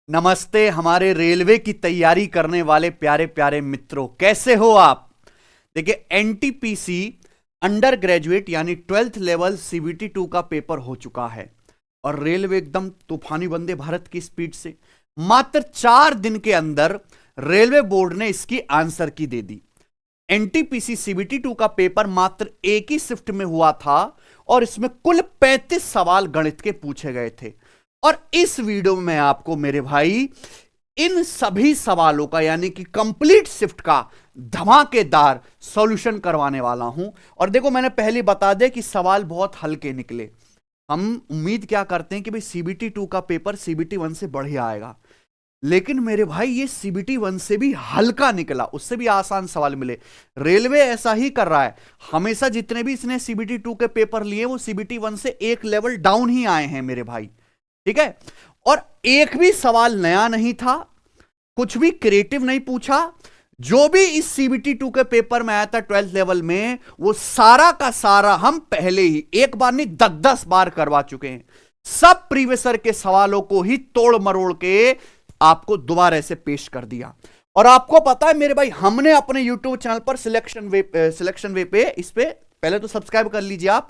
नमस्ते हमारे रेलवे की तैयारी करने वाले प्यारे प्यारे मित्रों, कैसे हो आप। देखिए, एनटीपीसी अंडर ग्रेजुएट यानी 12th लेवल सीबीटी 2 का पेपर हो चुका है और रेलवे एकदम तूफानी वंदे भारत की स्पीड से मात्र 4 दिन के अंदर रेलवे बोर्ड ने इसकी आंसर की दे दी। एनटीपीसी सीबीटी 2 का पेपर मात्र एक ही शिफ्ट में हुआ था और इसमें कुल 35 सवाल गणित के पूछे गए थे। और इस वीडियो में आपको मेरे भाई इन सभी सवालों का यानी कि कंप्लीट शिफ्ट का धमाकेदार सॉल्यूशन करवाने वाला हूं। और देखो, मैंने पहले बता दिया कि सवाल बहुत हल्के निकले। हम उम्मीद क्या करते हैं कि भाई सीबीटी 2 का पेपर सीबीटी 1 से बढ़िया आएगा, लेकिन मेरे भाई ये सीबीटी 1 से भी हल्का निकला, उससे भी आसान सवाल मिले। रेलवे ऐसा ही कर रहा है, हमेशा जितने भी इसने सीबीटी 2 के पेपर लिए वो सीबीटी 1 से एक लेवल डाउन ही आए हैं मेरे भाई, ठीक है। और एक भी सवाल नया नहीं था, कुछ भी क्रिएटिव नहीं पूछा। जो भी इस सीबीटी 2 के पेपर में आया था 12th लेवल में, वो सारा का सारा हम पहले ही एक बार नहीं 10-10 बार करवा चुके हैं। सब प्रीवियसर के सवालों को ही तोड़ मरोड़ के आपको दोबारा से पेश कर दिया। और आपको पता है मेरे भाई, हमने अपने यूट्यूब चैनल पर सिलेक्शन वे पे इस पे पहले तो सब्सक्राइब कर लीजिए आप।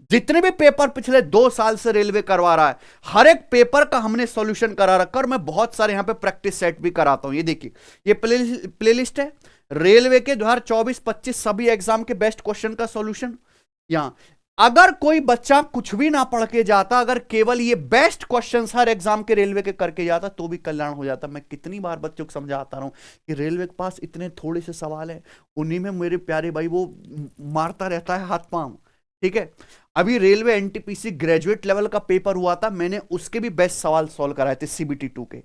जितने भी पेपर पिछले 2 साल से रेलवे करवा रहा है, हर एक पेपर का हमने सॉल्यूशन करा रखा और मैं बहुत सारे यहां पे प्रैक्टिस सेट भी कराता हूं। ये देखिए, ये प्लेलिस्ट है रेलवे के 2024-25 सभी एग्जाम के बेस्ट क्वेश्चन का सॉल्यूशन। यहां अगर कोई बच्चा कुछ भी ना पढ़ के जाता, अगर केवल ये बेस्ट क्वेश्चंस हर एग्जाम के रेलवे के करके जाता तो भी कल्याण हो जाता। मैं कितनी बार बच्चों को समझाता रहा हूं कि रेलवे के पास इतने थोड़े से सवाल है, उन्हीं में मेरे प्यारे भाई वो मारता रहता है हाथ पांव, ठीक है। अभी रेलवे एनटीपीसी ग्रेजुएट लेवल का पेपर हुआ था, मैंने उसके भी बेस्ट सवाल सॉल्व कराए थे सीबीटी 2 के।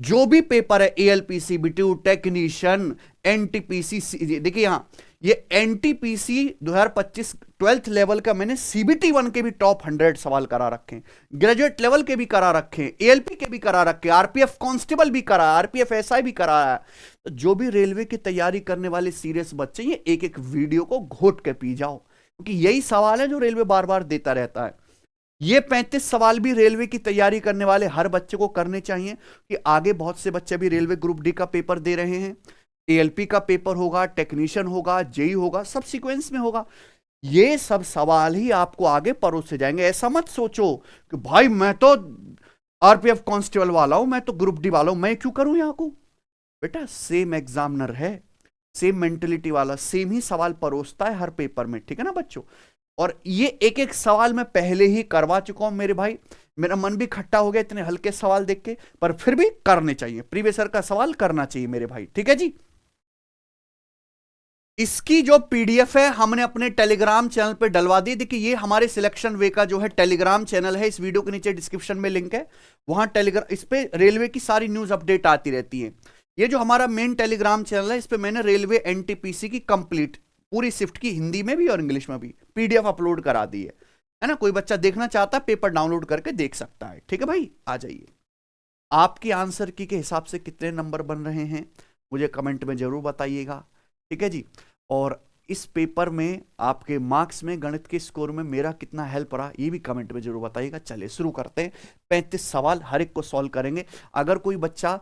जो भी पेपर है एएलपी सीबीटी टेक्नीशियन एनटीपीसी, देखिए यहां ये एनटीपीसी 2025 12th लेवल का मैंने सीबीटी 1 के भी टॉप 100 सवाल करा रखे हैं, ग्रेजुएट लेवल के भी करा रखे हैं, एएलपी के भी करा रखे हैं, आरपीएफ कांस्टेबल भी करा, आरपीएफ एसआई भी करा है। तो जो भी रेलवे की तैयारी करने वाले सीरियस बच्चे, ये एक एक वीडियो को घोट के पी जाओ, क्योंकि यही सवाल है जो रेलवे बार बार देता रहता है। ये 35 सवाल भी रेलवे की तैयारी करने वाले हर बच्चे को करने चाहिए, कि आगे बहुत से बच्चे भी रेलवे ग्रुप डी का पेपर दे रहे हैं, एएलपी का पेपर होगा, टेक्नीशियन होगा, जेई होगा, सब सीक्वेंस में होगा। ये सब सवाल ही आपको आगे परोसे जाएंगे। ऐसा मत सोचो कि भाई मैं तो आरपीएफ कांस्टेबल वाला हूं, मैं तो ग्रुप डी वाला हूं, मैं क्यों करूं यहां को। बेटा सेम एग्जामिनर है, सेम मेंटेलिटी वाला, सेम ही सवाल परोसता है हर पेपर में, ठीक है ना बच्चों। और ये एक एक सवाल मैं पहले ही करवा चुका हूं मेरे भाई, मेरा मन भी खट्टा हो गया इतने हल्के सवाल देख के, पर फिर भी करने चाहिए, प्रीवियसर का सवाल करना चाहिए मेरे भाई, ठीक है जी। इसकी जो पीडीएफ है हमने अपने टेलीग्राम चैनल पे डलवा दी। देखिए, ये हमारे सिलेक्शन वे का जो है टेलीग्राम चैनल है, इस वीडियो के नीचे डिस्क्रिप्शन में लिंक है, वहां टेलीग्राम, इस पे रेलवे की सारी न्यूज अपडेट आती रहती है। ये जो हमारा मेन टेलीग्राम चैनल है, इस पे मैंने रेलवे एनटीपीसी की कंप्लीट पूरी शिफ्ट की हिंदी में भी और इंग्लिश में भी पीडीएफ अपलोड करा दी है ना। कोई बच्चा देखना चाहता है पेपर डाउनलोड करके देख सकता है, ठीक है भाई। आ जाइए, आपकी आंसर की के हिसाब से कितने नंबर बन रहे हैं मुझे कमेंट में जरूर बताइएगा, ठीक है जी। और इस पेपर में आपके मार्क्स में, गणित के स्कोर में मेरा कितना हेल्प रहा ये भी कमेंट में जरूर बताइएगा। चलिए शुरू करते हैं, 35 सवाल हर एक को सॉल्व करेंगे। अगर कोई बच्चा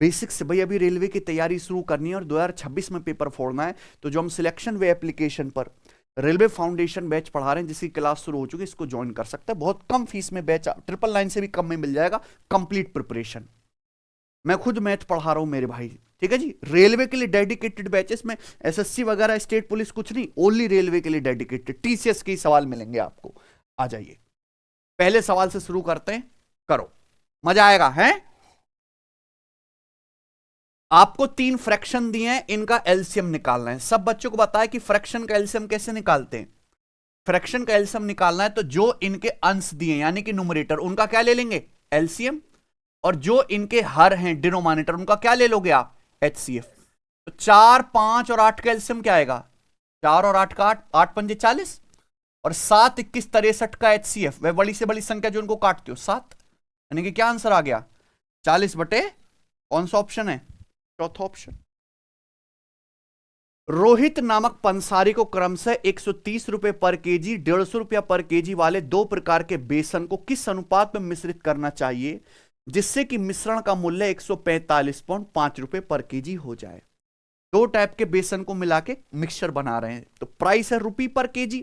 बेसिक से भाई अभी रेलवे की तैयारी शुरू करनी है और 2026 में पेपर फोड़ना है, तो जो हम सिलेक्शन वे एप्लीकेशन पर रेलवे फाउंडेशन बैच पढ़ा रहे हैं, जिसकी क्लास शुरू हो चुकी है, इसको ज्वाइन कर सकते हैं। बहुत कम फीस में बैच 999 से भी कम में मिल जाएगा, कंप्लीट प्रिपरेशन। मैं खुद मैथ पढ़ा रहा हूं मेरे भाई, ठीक है जी। रेलवे के लिए डेडिकेटेड बैचेस में एसएससी वगैरह स्टेट पुलिस कुछ नहीं, ओनली रेलवे के लिए डेडिकेटेड, टीसीएस के सवाल मिलेंगे आपको। आ जाइए, पहले सवाल से शुरू करते हैं, करो, मजा आएगा है। आपको 3 फ्रैक्शन दिए हैं, इनका एलसीएम निकालना है। सब बच्चों को बताया कि फ्रैक्शन का एलसीएम कैसे निकालते हैं। फ्रैक्शन का एलसीएम निकालना है तो जो इनके अंश दिए यानी कि न्यूमरेटर, उनका क्या ले लेंगे, एलसीएम। और जो इनके हर हैं डिनोमिनेटर, उनका क्या ले लोगे आप, एचसीएफ। तो 4, 5 और 8 का एलसीएम क्या आएगा, 4 और 8 का 8 पंजे 40 और 7 21 63 का एचसीएफ, वह बड़ी से बड़ी संख्या जो उनको काटते हो 7, यानी कि क्या आंसर आ गया 40 बटे कौन सा ऑप्शन है, चौथा ऑप्शन। रोहित नामक पंसारी को क्रमशः 130 रुपए पर केजी, 150 रुपया पर केजी वाले 2 प्रकार के बेसन को किस अनुपात में मिश्रित करना चाहिए जिससे कि मिश्रण का मूल्य 145.5 रुपए पर केजी हो जाए। दो टाइप के बेसन को मिला के मिक्सचर बना रहे हैं, तो प्राइस है रुपी पर केजी,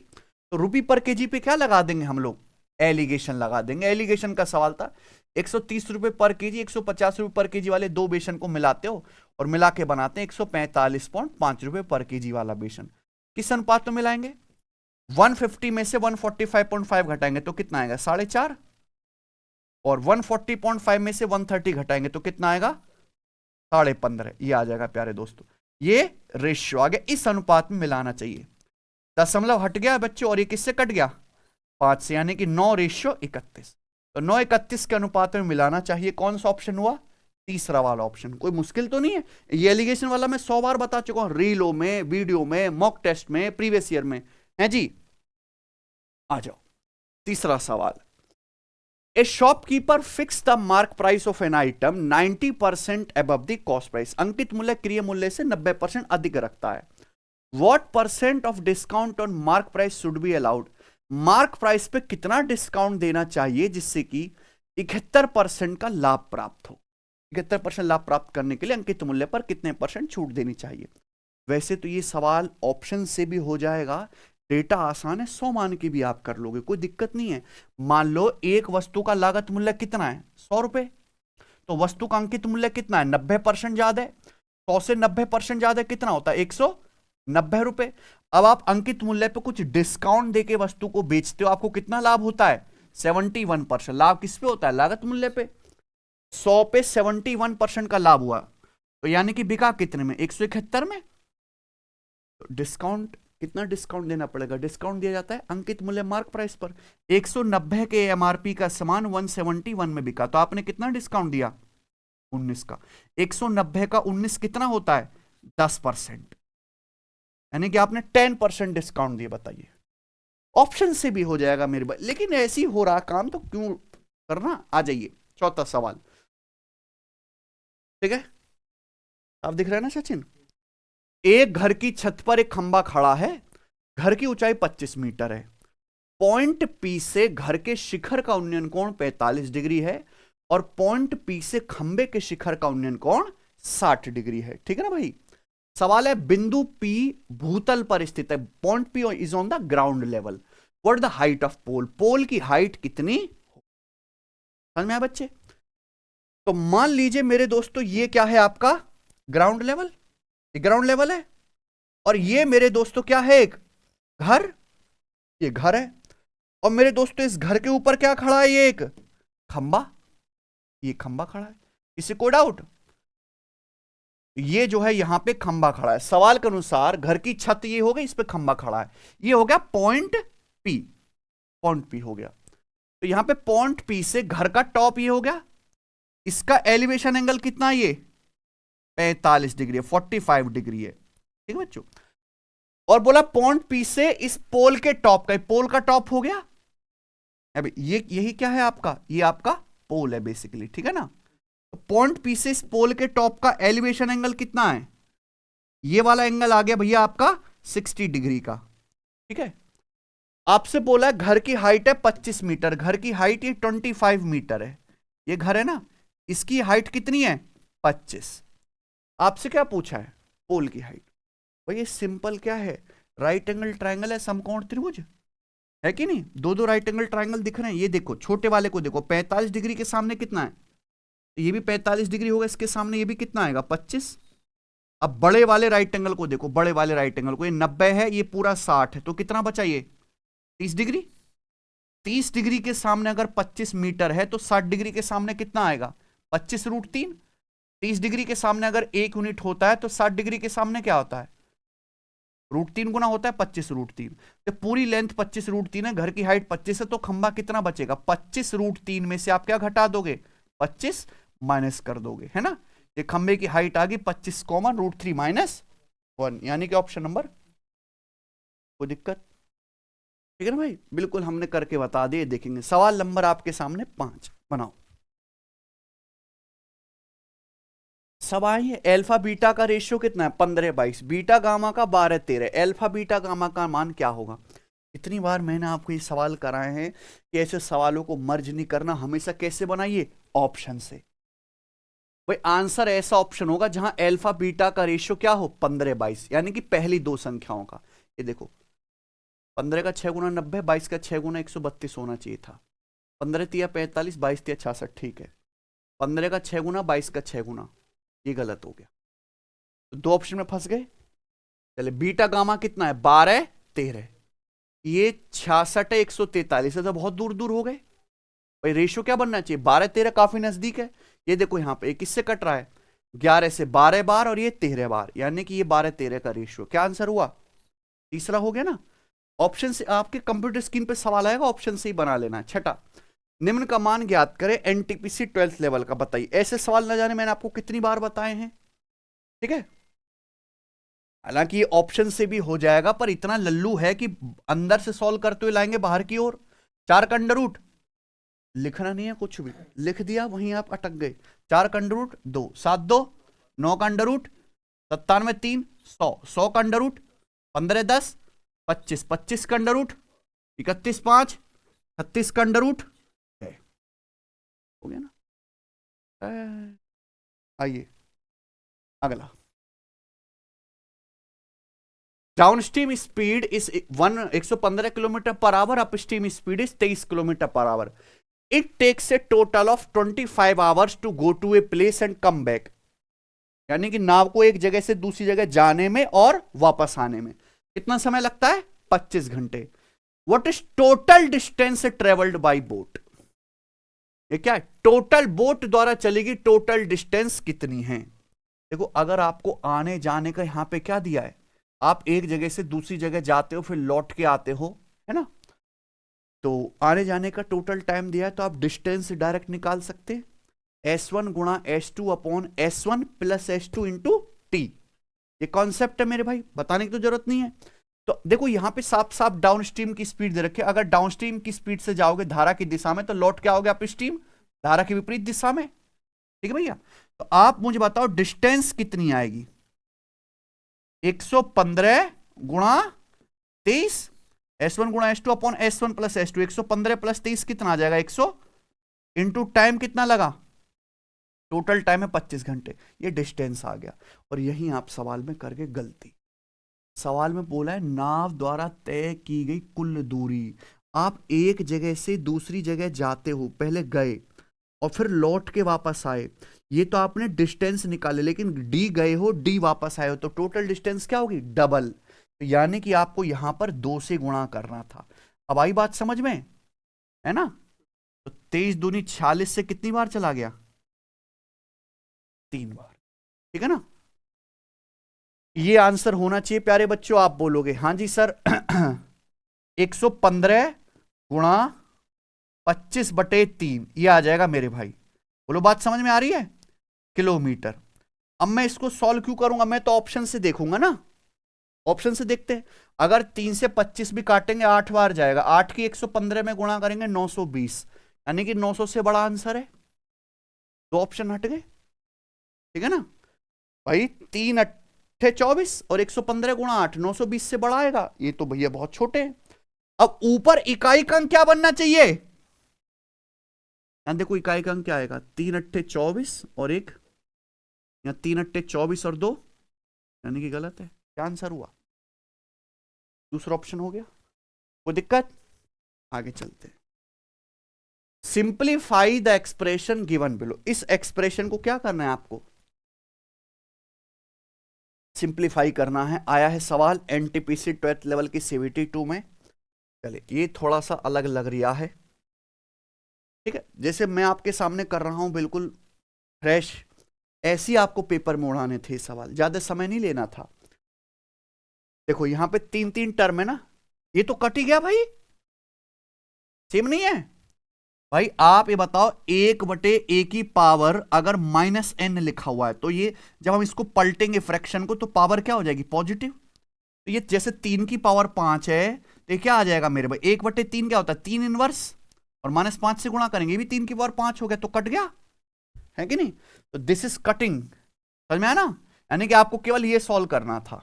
तो रुपी पर केजी पे क्या लगा देंगे हम लोग, एलिगेशन लगा देंगे। एलिगेशन का सवाल था, 130 रुपए पर केजी 150 रुपए पर केजी वाले दो बेसन को मिलाते हो और मिला के बनाते हैं 145.5 रुपए पर केजी वाला बेसन। किस अनुपात में मिलाएंगे, 150 में से 145.5 घटाएंगे तो कितना आएगा 4.5, और 140.5 में से 130 घटाएंगे तो कितना आएगा 15.5। ये आ जाएगा प्यारे दोस्तों, ये रेशियो आ गया, इस अनुपात में मिलाना चाहिए। दशमलव हट गया बच्चों और ये किससे कट गया 5 से, यानी कि 9:31। तो 9:31 के अनुपात में मिलाना चाहिए। कौन सा ऑप्शन हुआ, तीसरा वाला ऑप्शन। कोई मुश्किल तो नहीं है, ये एलिगेशन वाला मैं 100 बार बता चुका हूं, रीलों में, वीडियो में, मॉक टेस्ट में, प्रीवियस ईयर में है जी। आ जाओ तीसरा सवाल। A shopkeeper fix the mark price of an item 90% above the cost price. अंकित मूल्य क्रिय मूल्य से 90% अधिक रखता है। What percent of discount on mark price should be allowed. Mark price पे कितना डिस्काउंट देना चाहिए जिससे कि 71% का लाभ प्राप्त हो। 71% लाभ प्राप्त करने के लिए अंकित मूल्य पर कितने % छूट देनी चाहिए। वैसे तो ये सवाल ऑप्शन से भी हो जाएगा, डेटा आसान है, 100 मान के भी आप कर लोगे, कोई दिक्कत नहीं है। मान लो एक वस्तु का लागत मूल्य कितना है 100 रुपए, तो वस्तु का अंकित मूल्य कितना है 90% ज्यादा है। 100 से 90% ज्यादा कितना होता है 190 रुपए। अब आप अंकित मूल्य पे कुछ डिस्काउंट देके वस्तु को बेचते हो, आपको कितना लाभ होता है 71%। लाभ किस पे होता है, लागत मूल्य पे। 100 पे 71% का लाभ हुआ, तो यानी कि बिका कितने में 171 में। तो डिस्काउंट कितना डिस्काउंट देना पड़ेगा, डिस्काउंट दिया जाता है अंकित मूल्य मार्क प्राइस पर। 190 के एमआरपी का सामान 171 में बिका, तो आपने कितना डिस्काउंट दिया 19 का। 190 का 19 कितना होता है 10%, यानी कि आपने 10% डिस्काउंट दिया। बताइए, ऑप्शन से भी हो जाएगा मेरे भाई, लेकिन ऐसे ही हो रहा काम तो क्यों करना। आ जाइए चौथा सवाल, ठीक है, आप दिख रहे हैं ना सचिन। एक घर की छत पर एक खंबा खड़ा है, घर की ऊंचाई 25 मीटर है। पॉइंट पी से घर के शिखर का उन्नयन कोण 45 डिग्री है और पॉइंट पी से खंबे के शिखर का उन्नयन कोण 60 डिग्री है। ठीक है ना भाई। सवाल है बिंदु पी भूतल पर स्थित है, point P is on the ground level, what the height of pole. Pole की हाइट कितनी, समझ में आया बच्चे। तो मान लीजिए मेरे दोस्तों ये क्या है आपका ग्राउंड लेवल, ये ग्राउंड लेवल है, और ये मेरे दोस्तों क्या है एक घर, ये घर है, और मेरे दोस्तों इस घर के ऊपर क्या खड़ा है, ये एक खंबा, ये खंबा खड़ा है। इससे कोई डाउट, ये जो है यहां पे खंबा खड़ा है। सवाल के अनुसार घर की छत ये हो गई, इस पे खंबा खड़ा है, ये हो गया पॉइंट पी, पॉइंट पी हो गया। तो यहां पे पॉइंट पी से घर का टॉप ये हो गया, इसका एलिवेशन एंगल कितना है, ये 45 डिग्री है, 45 डिग्री है। ठीक है बच्चों। और बोला पॉइंट पी से इस पोल के टॉप का, पोल का टॉप हो गया अभी, ये यही क्या है आपका, ये आपका पोल है बेसिकली। ठीक है ना। तो पॉइंट पी से इस पोल के टॉप का एलिवेशन एंगल कितना है, ये वाला एंगल आ गया भैया आपका 60 डिग्री का। ठीक है। आपसे बोला है घर की हाइट है 25 मीटर, घर की हाइट ये 25 मीटर है, ये घर है ना, इसकी हाइट कितनी है 25। आपसे क्या पूछा है पोल की हाइट। भाई ये सिंपल क्या है, राइट एंगल ट्राइंगल है, समकोण त्रिभुज है कि नहीं। दो दो राइट एंगल ट्राइंगल दिख रहे हैं, ये देखो छोटे वाले को देखो, 45 डिग्री के सामने कितना है, ये भी 45 डिग्री होगा, इसके सामने ये भी कितना आएगा 25। अब बड़े वाले राइट एंगल को देखो, बड़े वाले राइट एंगल को, ये 90 है, ये पूरा 60 है, तो कितना बचा ये 30 डिग्री। 30 डिग्री के सामने अगर 25 मीटर है तो 60 डिग्री के सामने कितना आएगा 25√3। 30 डिग्री के सामने अगर 1 यूनिट होता है तो 60 डिग्री के सामने क्या होता है √3 गुना होता है 25√3। तो पूरी लेंथ 25√3 है, घर की हाइट 25 है, तो खंबा कितना बचेगा 25√3 में से आप क्या घटा दोगे 25 माइनस कर दोगे, है ना। ये खंबे की हाइट आ गई 25 कॉमन √3 - 1, यानी कि ऑप्शन नंबर। कोई दिक्कत, ठीक है ना भाई, बिल्कुल हमने करके बता दिए। देखेंगे सवाल नंबर आपके सामने 5 बनाओ। सब आइए, अल्फा बीटा का रेशियो कितना है 15/22, बीटा गामा का 12/13, अल्फा बीटा गामा का मान क्या होगा। इतनी बार मैंने आपको ये सवाल कराए हैं कि ऐसे सवालों को मर्ज नहीं करना, हमेशा कैसे बनाइए, ऑप्शन से। भाई आंसर ऐसा ऑप्शन होगा जहां अल्फा बीटा का रेशियो क्या हो, 15/22, यानी कि पहली दो संख्याओं का। ये देखो 15 का 6 गुना 90, 22 का 6 गुना 132 होना चाहिए था। 15 तिया 45, 22 तिया 66, ठीक है। 15 का 6 गुना 22 का 6 गुना, ये गलत हो गया, तो दो ऑप्शन में फंस गए। चले बीटा गामा कितना है, 12 13, ये 66 है 143 है, तो बहुत दूर दूर हो गए। भाई रेशियो क्या बनना चाहिए, 12 13 काफी नजदीक है। ये देखो यहां पे किससे कट रहा है, 11 से 12 बार और ये 13 बार, यानी कि ये 12 13 का रेशियो। क्या आंसर हुआ, तीसरा हो गया ना। ऑप्शन से आपके कंप्यूटर स्क्रीन पे सवाल आएगा, ऑप्शन से ही बना लेना। छठा, निम्न का मान ज्ञात करें एनटीपीसी 12th लेवल का, बताइए। ऐसे सवाल न जाने मैंने आपको कितनी बार बताए हैं, ठीक है। हालांकि ये ऑप्शन से भी हो जाएगा, पर इतना लल्लू है कि अंदर से सॉल्व करते हुए लाएंगे बाहर की ओर। 4 का अंडर रूट, लिखना नहीं है कुछ भी, लिख दिया वहीं आप अटक गए। 4 का अंडर रूट 2, 7 2, 9 का अंडर रूट 97 3, 100, 100 का अंडर रूट 15 10, 25, 25 का अंडर रूट 31 5, 36 का अंडर रूट है। हो गया ना। आइए अगला, downstream speed is 115 kilometre per hour, upstream speed is 23 kilometre per hour. It takes a total of 25 hours to go to a place and come back, यानी कि नाव को एक जगह से दूसरी जगह जाने में और वापस आने में कितना समय लगता है, 25 घंटे। What is total distance travelled by boat, ये क्या है, टोटल बोट द्वारा चलेगी टोटल डिस्टेंस कितनी है। देखो अगर आपको आने जाने का यहां पे क्या दिया है, आप एक जगह से दूसरी जगह जाते हो फिर लौट के आते हो, है ना, तो आने जाने का टोटल टाइम दिया है, तो आप डिस्टेंस डायरेक्ट निकाल सकते हैं, S1 गुणा S2 upon S1 plus S2 into T. ये कॉन्सेप्ट है मेरे भाई, बताने की तो जरूरत नहीं है। तो देखो यहां पे साफ साफ डाउन स्ट्रीम की स्पीड दे रखी है, अगर डाउन स्ट्रीम की स्पीड से जाओगे धारा की दिशा में, तो लौट के आओगे आप स्ट्रीम धारा की विपरीत दिशा में, ठीक है भैया। तो आप मुझे बताओ डिस्टेंस कितनी आएगी, 115 गुणा 23, S1 गुणा S2 upon S1 plus S2, 115 plus 23 कितना आ जाएगा, 100 इंटू टाइम कितना लगा, टोटल टाइम है 25 घंटे, ये डिस्टेंस आ गया। और यही आप सवाल में करके गलती, सवाल में बोला है नाव द्वारा तय की गई कुल दूरी। आप एक जगह से दूसरी जगह जाते हो, पहले गए और फिर लौट के वापस आए, ये तो आपने डिस्टेंस निकाले, लेकिन डी गए हो डी वापस आए हो, तो टोटल डिस्टेंस क्या होगी, डबल। तो यानी कि आपको यहां पर 2 से गुणा करना था। अब आई बात समझ में, है ना। तो 23 दूनी 46 से कितनी बार चला गया, 3 बार, ठीक है ना। ये आंसर होना चाहिए प्यारे बच्चों। आप बोलोगे हाँ जी सर 115 गुणा 25/3, ये आ जाएगा मेरे भाई, बोलो बात समझ में आ रही है, किलोमीटर। अब मैं इसको सॉल्व क्यों करूंगा, मैं तो ऑप्शन से देखूंगा ना, ऑप्शन से देखते हैं। अगर 3 से 25 भी काटेंगे 8 बार जाएगा, 8 की 115 में गुणा करेंगे 920, यानी कि 900 से बड़ा आंसर है। दो ऑप्शन हट गए, ठीक है ना भाई। 3 8 24 और 115 गुणा 8, 920 से बड़ा आएगा, ये तो भैया बहुत छोटे हैं। अब ऊपर इकाई का अंक क्या बनना चाहिए, यहां देखो इकाई का अंक क्या आएगा, 3 8 24 और 1, यहां 3 8 24 और 2, यानी कि गलत है। क्या आंसर हुआ, दूसरा ऑप्शन हो गया। कोई दिक्कत, आगे चलते हैं। Simplify the expression given below, इस एक्सप्रेशन को क्या करना है आपको, सिंप्लीफाई करना है। आया है सवाल एनटीपीसी 12th लेवल की CVT 2 में। चलिए ये थोड़ा सा अलग लग रहा है, ठीक है, जैसे मैं आपके सामने कर रहा हूं बिल्कुल फ्रेश, ऐसे ही आपको पेपर में उड़ाने थे सवाल, ज्यादा समय नहीं लेना था। देखो यहां पे 3 3 टर्म है ना, ये तो कट ही गया भाई, सेम नहीं है भाई। आप ये बताओ 1/a की पावर अगर -n लिखा हुआ है, तो ये जब हम इसको पलटेंगे फ्रैक्शन को, तो पावर क्या हो जाएगी, पॉजिटिव। तो ये जैसे 3 की पावर 5 है, तो ये क्या आ जाएगा मेरे भाई, 1/3 क्या होता है, 3 इनवर्स, और -5 से गुणा करेंगे, ये भी 3 की पावर 5 हो गया, तो कट गया, है कि नहीं। तो दिस इज कटिंग, समझ में आया ना, यानी कि आपको केवल ये सॉल्व करना था,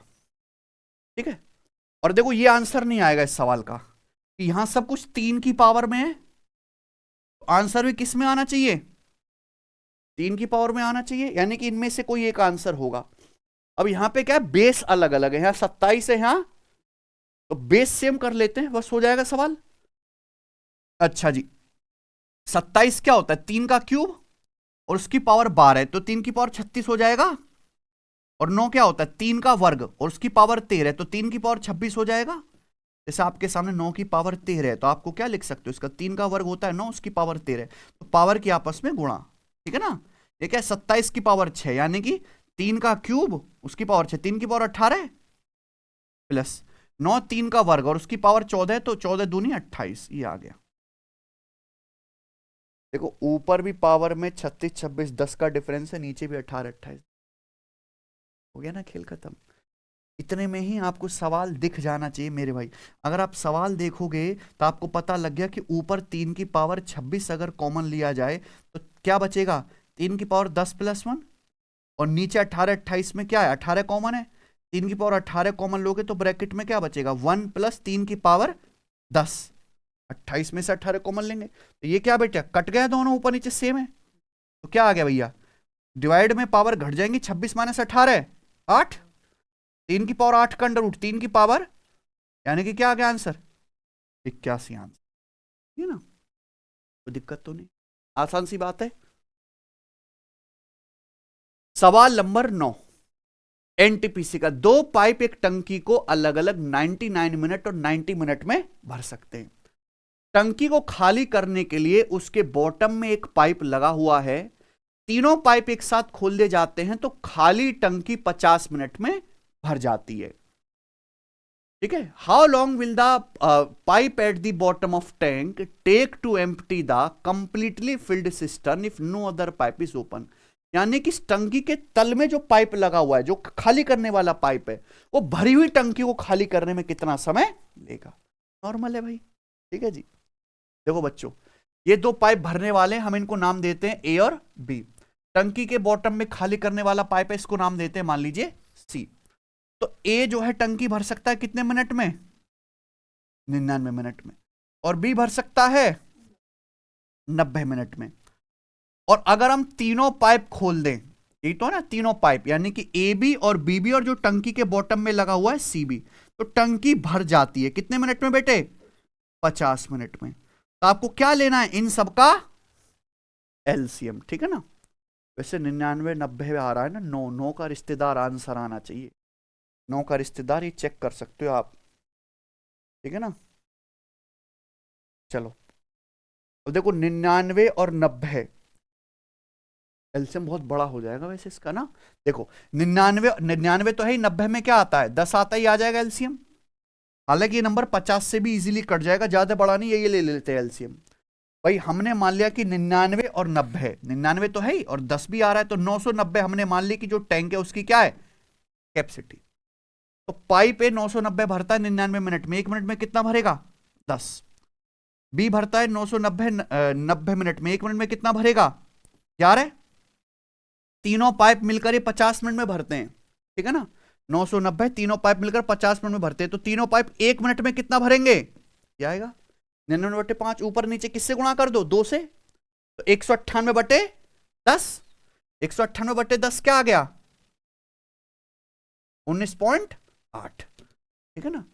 ठीक है। और देखो ये आंसर नहीं आएगा इस सवाल का, कि यहां सब कुछ 3 की पावर में है, तो आंसर भी किस में आना चाहिए, 3 की पावर में आना चाहिए, यानी कि इनमें से कोई एक आंसर होगा। अब यहां पे क्या है, बेस अलग अलग है, यहां 27 है, यहां तो बेस सेम कर लेते हैं, बस हो जाएगा सवाल। अच्छा जी, 27 क्या होता है, 3 का क्यूब और उसकी पावर 12 है, तो 3 की पावर 36 हो जाएगा। और 9 क्या होता है, 3 का वर्ग और उसकी पावर 13 है, तो 3 की पावर 26 हो जाएगा। जैसे आपके सामने 9 की पावर 13 है, तो आपको क्या लिख सकते हो, इसका 3 का वर्ग होता है 9, उसकी पावर 13, तो पावर की आपस में गुणा, ठीक है ना। ये क्या है, 27 की पावर 6, यानी कि 3 का क्यूब उसकी पावर 6, 3 की पावर 18 प्लस 9 3 का वर्ग और उसकी पावर 14 है, तो 14 दूनी 28, ये आ गया। देखो ऊपर भी पावर में 36 26 10 का डिफरेंस है, नीचे भी 18 28, हो गया ना, खेल खत्म। इतने में ही आपको सवाल दिख जाना चाहिए मेरे भाई। अगर आप सवाल देखोगे तो आपको पता लग गया कि ऊपर 3 की पावर 26 अगर कॉमन लिया जाए तो क्या बचेगा, 3 की पावर 10 प्लस 1, और नीचे 18 28 में क्या है, 18 कॉमन है, 3 की पावर 18 कॉमन लोगे तो ब्रैकेट में क्या बचेगा, 1 प्लस 3 की पावर 10, 28 में से 18 कॉमन लेंगे, तो ये क्या बेटा, कट गया, दोनों ऊपर नीचे सेम है, तो क्या आ गया भैया, डिवाइड में पावर घट जाएंगी, 26 माइनस 18 8, 3 की पावर 8 का अंडर रूट 3 की पावर, यानी कि क्या आ गया आंसर, 81 आंसर, है ना, कोई दिक्कत तो नहीं, आसान सी बात है। सवाल नंबर 9, एनटीपीसी का, 2 पाइप एक टंकी को अलग अलग 99 मिनट और 90 मिनट में भर सकते हैं। टंकी को खाली करने के लिए उसके बॉटम में एक पाइप लगा हुआ है, तीनों पाइप एक साथ खोल दिए जाते हैं तो खाली टंकी 50 मिनट में भर जाती है, ठीक है। How long will the pipe at the bottom of tank take to empty the completely filled cistern if no other pipe is open, यानी कि टंकी के तल में जो पाइप लगा हुआ है, जो खाली करने वाला पाइप है, वो भरी हुई टंकी को खाली करने में कितना समय लेगा, नॉर्मल है भाई, ठीक है जी। देखो बच्चों, ये 2 पाइप भरने वाले, हम इनको नाम देते हैं ए और बी। टंकी के बॉटम में खाली करने वाला पाइप है, इसको नाम देते हैं मान लीजिए सी। तो ए जो है टंकी भर सकता है कितने मिनट में, 99 मिनट में, और बी भर सकता है 90 मिनट में। और अगर हम तीनों पाइप खोल दें, यही तो है ना, तीनों पाइप, यानी कि ए बी और बी बी, और जो टंकी के बॉटम में लगा हुआ है सी बी, तो टंकी भर जाती है कितने मिनट में बेटे, 50 मिनट में। तो आपको क्या लेना है, इन सबका एलसीएम, ठीक है ना। वैसे 99 90 आ रहा है ना, 9 9 का रिश्तेदार आंसर आना चाहिए, 9 का रिश्तेदार, ये चेक कर सकते हो आप, ठीक है ना। चलो अब देखो 99 और 90, एलसीएम बहुत बड़ा हो जाएगा वैसे इसका ना। देखो 99 तो है ही, 90 में क्या आता है, 10 आता ही, आ जाएगा एलसीएम। हालांकि ये नंबर 50 से भी इजीली कट जाएगा, ज्यादा बड़ा नहीं, ये ले लेते हैं एलसीएम। भाई हमने मान लिया कि 99 और 90, 99 तो है ही और 10 भी आ रहा है, तो 990 हमने मान ली कि जो टैंक है उसकी क्या है, कैपेसिटी। तो पाइप ए 990 भरता है 99 मिनट में, 1 मिनट में कितना भरेगा, 10। बी भरता है 990 90 मिनट में, 1 मिनट में कितना भरेगा, 11। तीनों पाइप मिलकर ये 50 मिनट में भरते हैं, ठीक है ना। 990 तीनों पाइप मिलकर 50 मिनट में भरते हैं, तो तीनों पाइप 1 मिनट में कितना भरेंगे, क्या आएगा, 99/5, ऊपर नीचे किससे गुणा कर दो, 2 से, तो 198/10, 198/10 क्या आ गया, 19.8, ठीक है ना।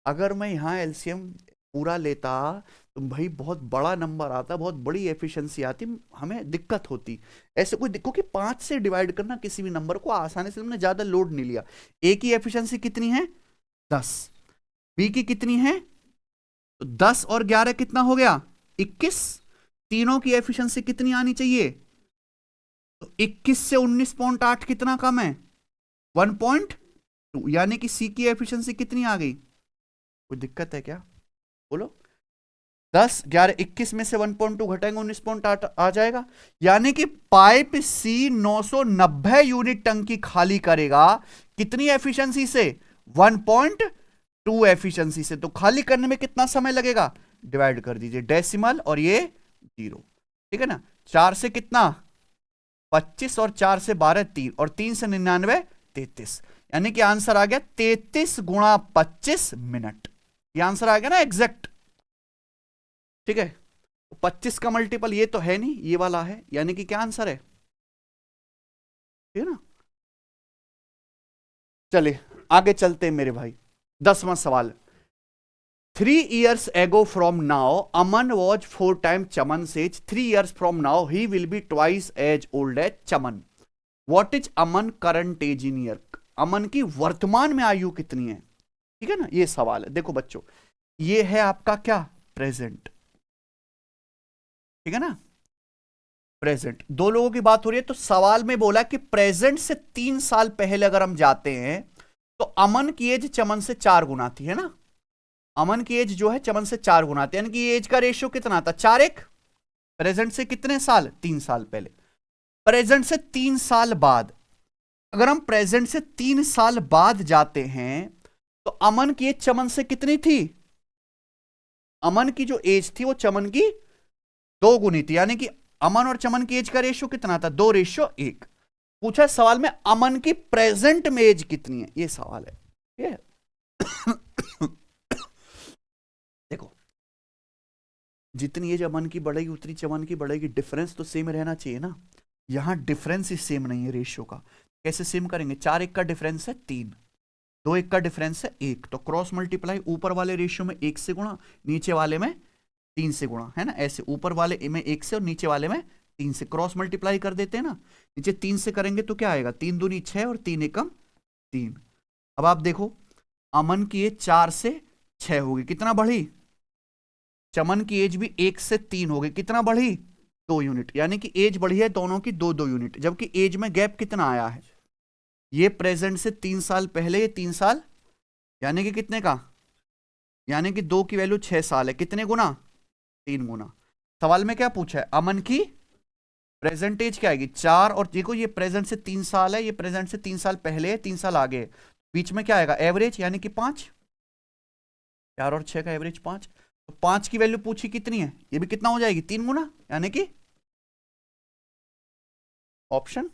अगर मैं यहां एलसीएम पूरा लेता तो भाई बहुत बड़ा नंबर आता, बहुत बड़ी एफिशिएंसी आती, हमें दिक्कत होती। ऐसे कोई देखो कि 5 से डिवाइड करना किसी भी नंबर को आसानी से, हमने ज्यादा लोड नहीं लिया। ए की एफिशिएंसी कितनी है, 10, बी की कितनी है, तो 10 और 11 कितना हो गया, 21। तीनों की एफिशिएंसी कितनी आनी चाहिए, तो 21 से 19.8 कितना कम है, 1.2, यानी कि सी की एफिशिएंसी कितनी आ गई, कोई दिक्कत है क्या, बोलो। 10 11 21 में से 1.2 घटाएंगे 19.8 आ जाएगा, यानी कि पाइप सी 990 यूनिट टंकी खाली करेगा कितनी एफिशिएंसी से, 1.2 एफिशिएंसी से। तो खाली करने में कितना समय लगेगा, डिवाइड कर दीजिए, डेसिमल और ये 0, ठीक है ना। 4 से कितना 25 और 4 से 12 3, और 3 से 99 33, यानी कि आंसर आ गया 33 × 25 मिनट, ये आंसर आ गया ना एग्जैक्ट। ठीक है, 25 का मल्टीपल ये तो है नहीं, ये वाला है, यानी कि क्या आंसर है, ठीक है ना। चलिए आगे चलते हैं मेरे भाई। 10वां सवाल, 3 years ago from now, Aman was 4 times Chaman's age. 3 years from now, he will be twice as old as Chaman. What is Aman current age in year? अमन की वर्तमान में आयु कितनी है, ठीक है ना, ये सवाल है। देखो बच्चों, ये है आपका क्या, प्रेजेंट, ठीक है ना, प्रेजेंट। दो लोगों की बात हो रही है, तो सवाल में बोला कि प्रेजेंट से 3 साल पहले अगर हम जाते हैं तो अमन की एज चमन से 4 गुना थी, है ना। अमन की एज जो है चमन से 4 गुना थी, यानी कि एज का रेशियो कितना था, 4:1। प्रेजेंट से कितने साल, 3 साल पहले। प्रेजेंट से 3 साल बाद, अगर हम प्रेजेंट से 3 साल बाद जाते हैं तो अमन की एज चमन से कितनी थी, अमन की जो एज थी वो चमन की 2 गुनी थी, यानी कि अमन और चमन की एज का रेशियो कितना था, 2:1। पूछा सवाल में अमन की प्रेजेंट में एज कितनी है, ये सवाल है, ठीक है। देखो, जितनी एज अमन की बढ़ेगी उतनी चमन की बढ़ेगी, डिफरेंस तो सेम रहना चाहिए ना। यहां डिफरेंस ही सेम नहीं है रेशियो का, कैसे सेम करेंगे, 4:1 का डिफरेंस है 3, 2:1 का डिफरेंस है 1, तो क्रॉस मल्टीप्लाई, ऊपर वाले रेशियो में 1 से गुणा, नीचे वाले में 3 से गुणा, है ना, ऐसे ऊपर वाले में 1 से और नीचे वाले में 3 से क्रॉस मल्टीप्लाई कर देते हैं ना। नीचे 3 से करेंगे तो क्या आएगा, 3 दूनी 6 और 3 एकम 3। अब आप देखो, अमन की एज 4 से 6 होगी, कितना बढ़ी, चमन की एज भी 1 से 3 हो गई, कितना बढ़ी, 2 यूनिट, यानी कि एज बढ़ी है दोनों की 2-2 यूनिट, जबकि एज में गैप कितना आया है, ये प्रेजेंट से 3 साल पहले, ये 3 साल, यानी कि कितने का, यानी कि 2 की वैल्यू 6 साल है, कितने गुना, 3 गुना। सवाल में क्या पूछा है, अमन की प्रेजेंट एज क्या आएगी 4, और देखो ये प्रेजेंट से 3 साल है, ये प्रेजेंट से 3 साल पहले है, 3 साल आगे, बीच में क्या आएगा, एवरेज, यानी कि 5, 4 और 6 का एवरेज 5, तो 5 की वैल्यू पूछी कितनी है, ये भी कितना हो जाएगी, 3 गुना, यानी कि ऑप्शन,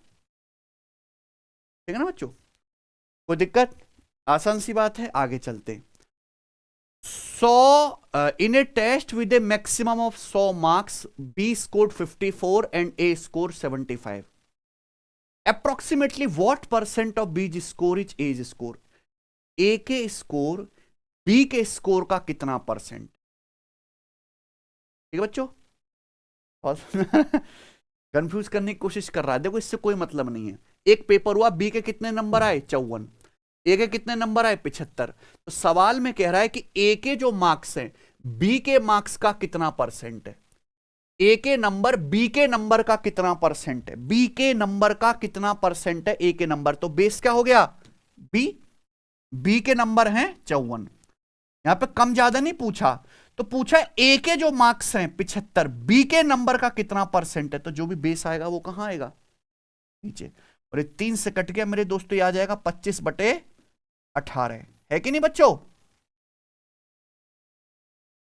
ठीक है ना बच्चों, कोई दिक्कत, आसान सी बात है। आगे चलते हैं। 100 in a test with a maximum of 100 marks, B scored 54 and A scored 75. Approximately what percent of B's score is A's score? A के स्कोर B के स्कोर का कितना परसेंट, ठीक है बच्चों। कंफ्यूज करने की कोशिश कर रहा है, देखो इससे कोई मतलब नहीं है। एक पेपर हुआ, बी के कितने नंबर आए 54, ए के कितने नंबर आए 75, तो सवाल में कह रहा है कि ए के जो मार्क्स हैं बी के मार्क्स का कितना परसेंट है, ए के नंबर बी के नंबर का कितना परसेंट है, बी के नंबर का कितना परसेंट है ए के नंबर, तो बेस क्या हो गया बी, बी के नंबर हैं 54, यहां पे कम ज्यादा नहीं पूछा, तो पूछा ए के जो मार्क्स हैं 75, बी के नंबर का कितना परसेंट है, तो जो भी बेस आएगा वो कहां आएगा, नीचे, और ये 3 से कट गया मेरे दोस्तों, ये आ जाएगा 25/18, है कि नहीं बच्चों,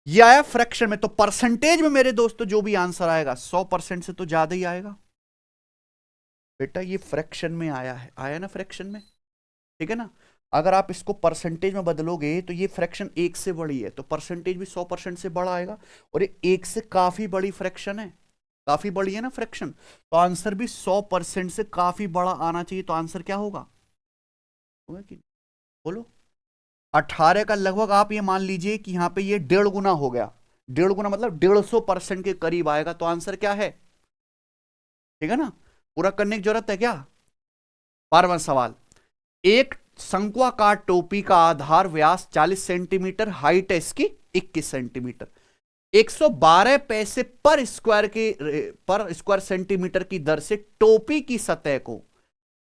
ये आया फ्रैक्शन में, तो परसेंटेज में मेरे दोस्तों जो भी आंसर आएगा 100% से तो ज्यादा ही आएगा बेटा, ये फ्रैक्शन में आया है, आया ना फ्रैक्शन में, ठीक है ना। अगर आप इसको परसेंटेज में बदलोगे तो ये फ्रैक्शन 1 से बड़ी है, तो परसेंटेज भी 100% से बड़ा आएगा, और ये 1 से काफी बड़ी फ्रैक्शन है, काफी बड़ी है ना फ्रैक्शन, तो आंसर भी 100% से काफी बड़ा आना चाहिए, तो आंसर क्या होगा कि बोलो, 18 का लगभग आप ये मान लीजिए कि यहां पे ये 1.5 गुना हो गया, 1.5 गुना मतलब 150% के करीब आएगा, तो आंसर क्या है, ठीक है ना, पूरा करने की जरूरत है क्या। 12वां सवाल, एक शंक्वाकार टोपी का आधार व्यास 40 सेंटीमीटर, हाइट है इसकी 21 सेंटीमीटर, 112 पैसे पर स्क्वायर सेंटीमीटर की दर से टोपी की सतह को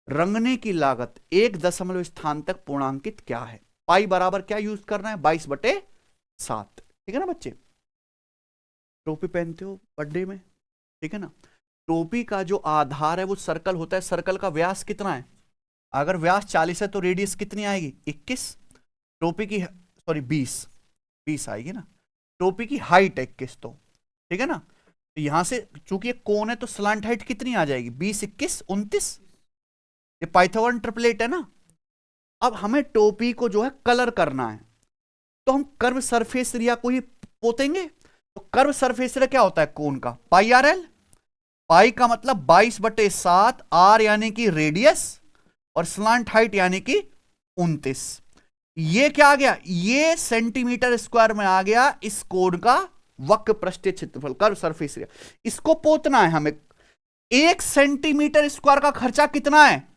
रंगने की लागत 1 दशमलव स्थान तक पूर्णांकित क्या है, पाई बराबर क्या यूज करना है 22/7, ठीक है ना बच्चे, टोपी पहनते हो बर्थडे में, ठीक है ना, टोपी का जो आधार है वो सर्कल होता है, सर्कल का व्यास कितना है, अगर व्यास 40 है तो रेडियस कितनी आएगी 21, टोपी की सॉरी 20 आएगी ना, टोपी की हाइट है 21, तो ठीक है ना, तो यहां से चूंकि कोण है तो स्लांट हाइट कितनी आ जाएगी 20, 21, 29, ये पाइथागोरन ट्रिपलेट है ना। अब हमें टोपी को जो है कलर करना है, तो हम कर्व सरफेस एरिया को ही पोतेंगे, तो कर्व सरफेस एरिया क्या होता है कोन का? पाई आर एल। पाई का मतलब 22/7, आर यानी कि रेडियस, और स्लांट हाइट यानी कि 29। ये क्या आ गया? ये सेंटीमीटर स्क्वायर में आ गया इस कोण का वक्र पृष्ठीय क्षेत्रफल, कर्व सरफेस एरिया। इसको पोतना है हमें। 1 सेंटीमीटर स्क्वायर का खर्चा कितना है?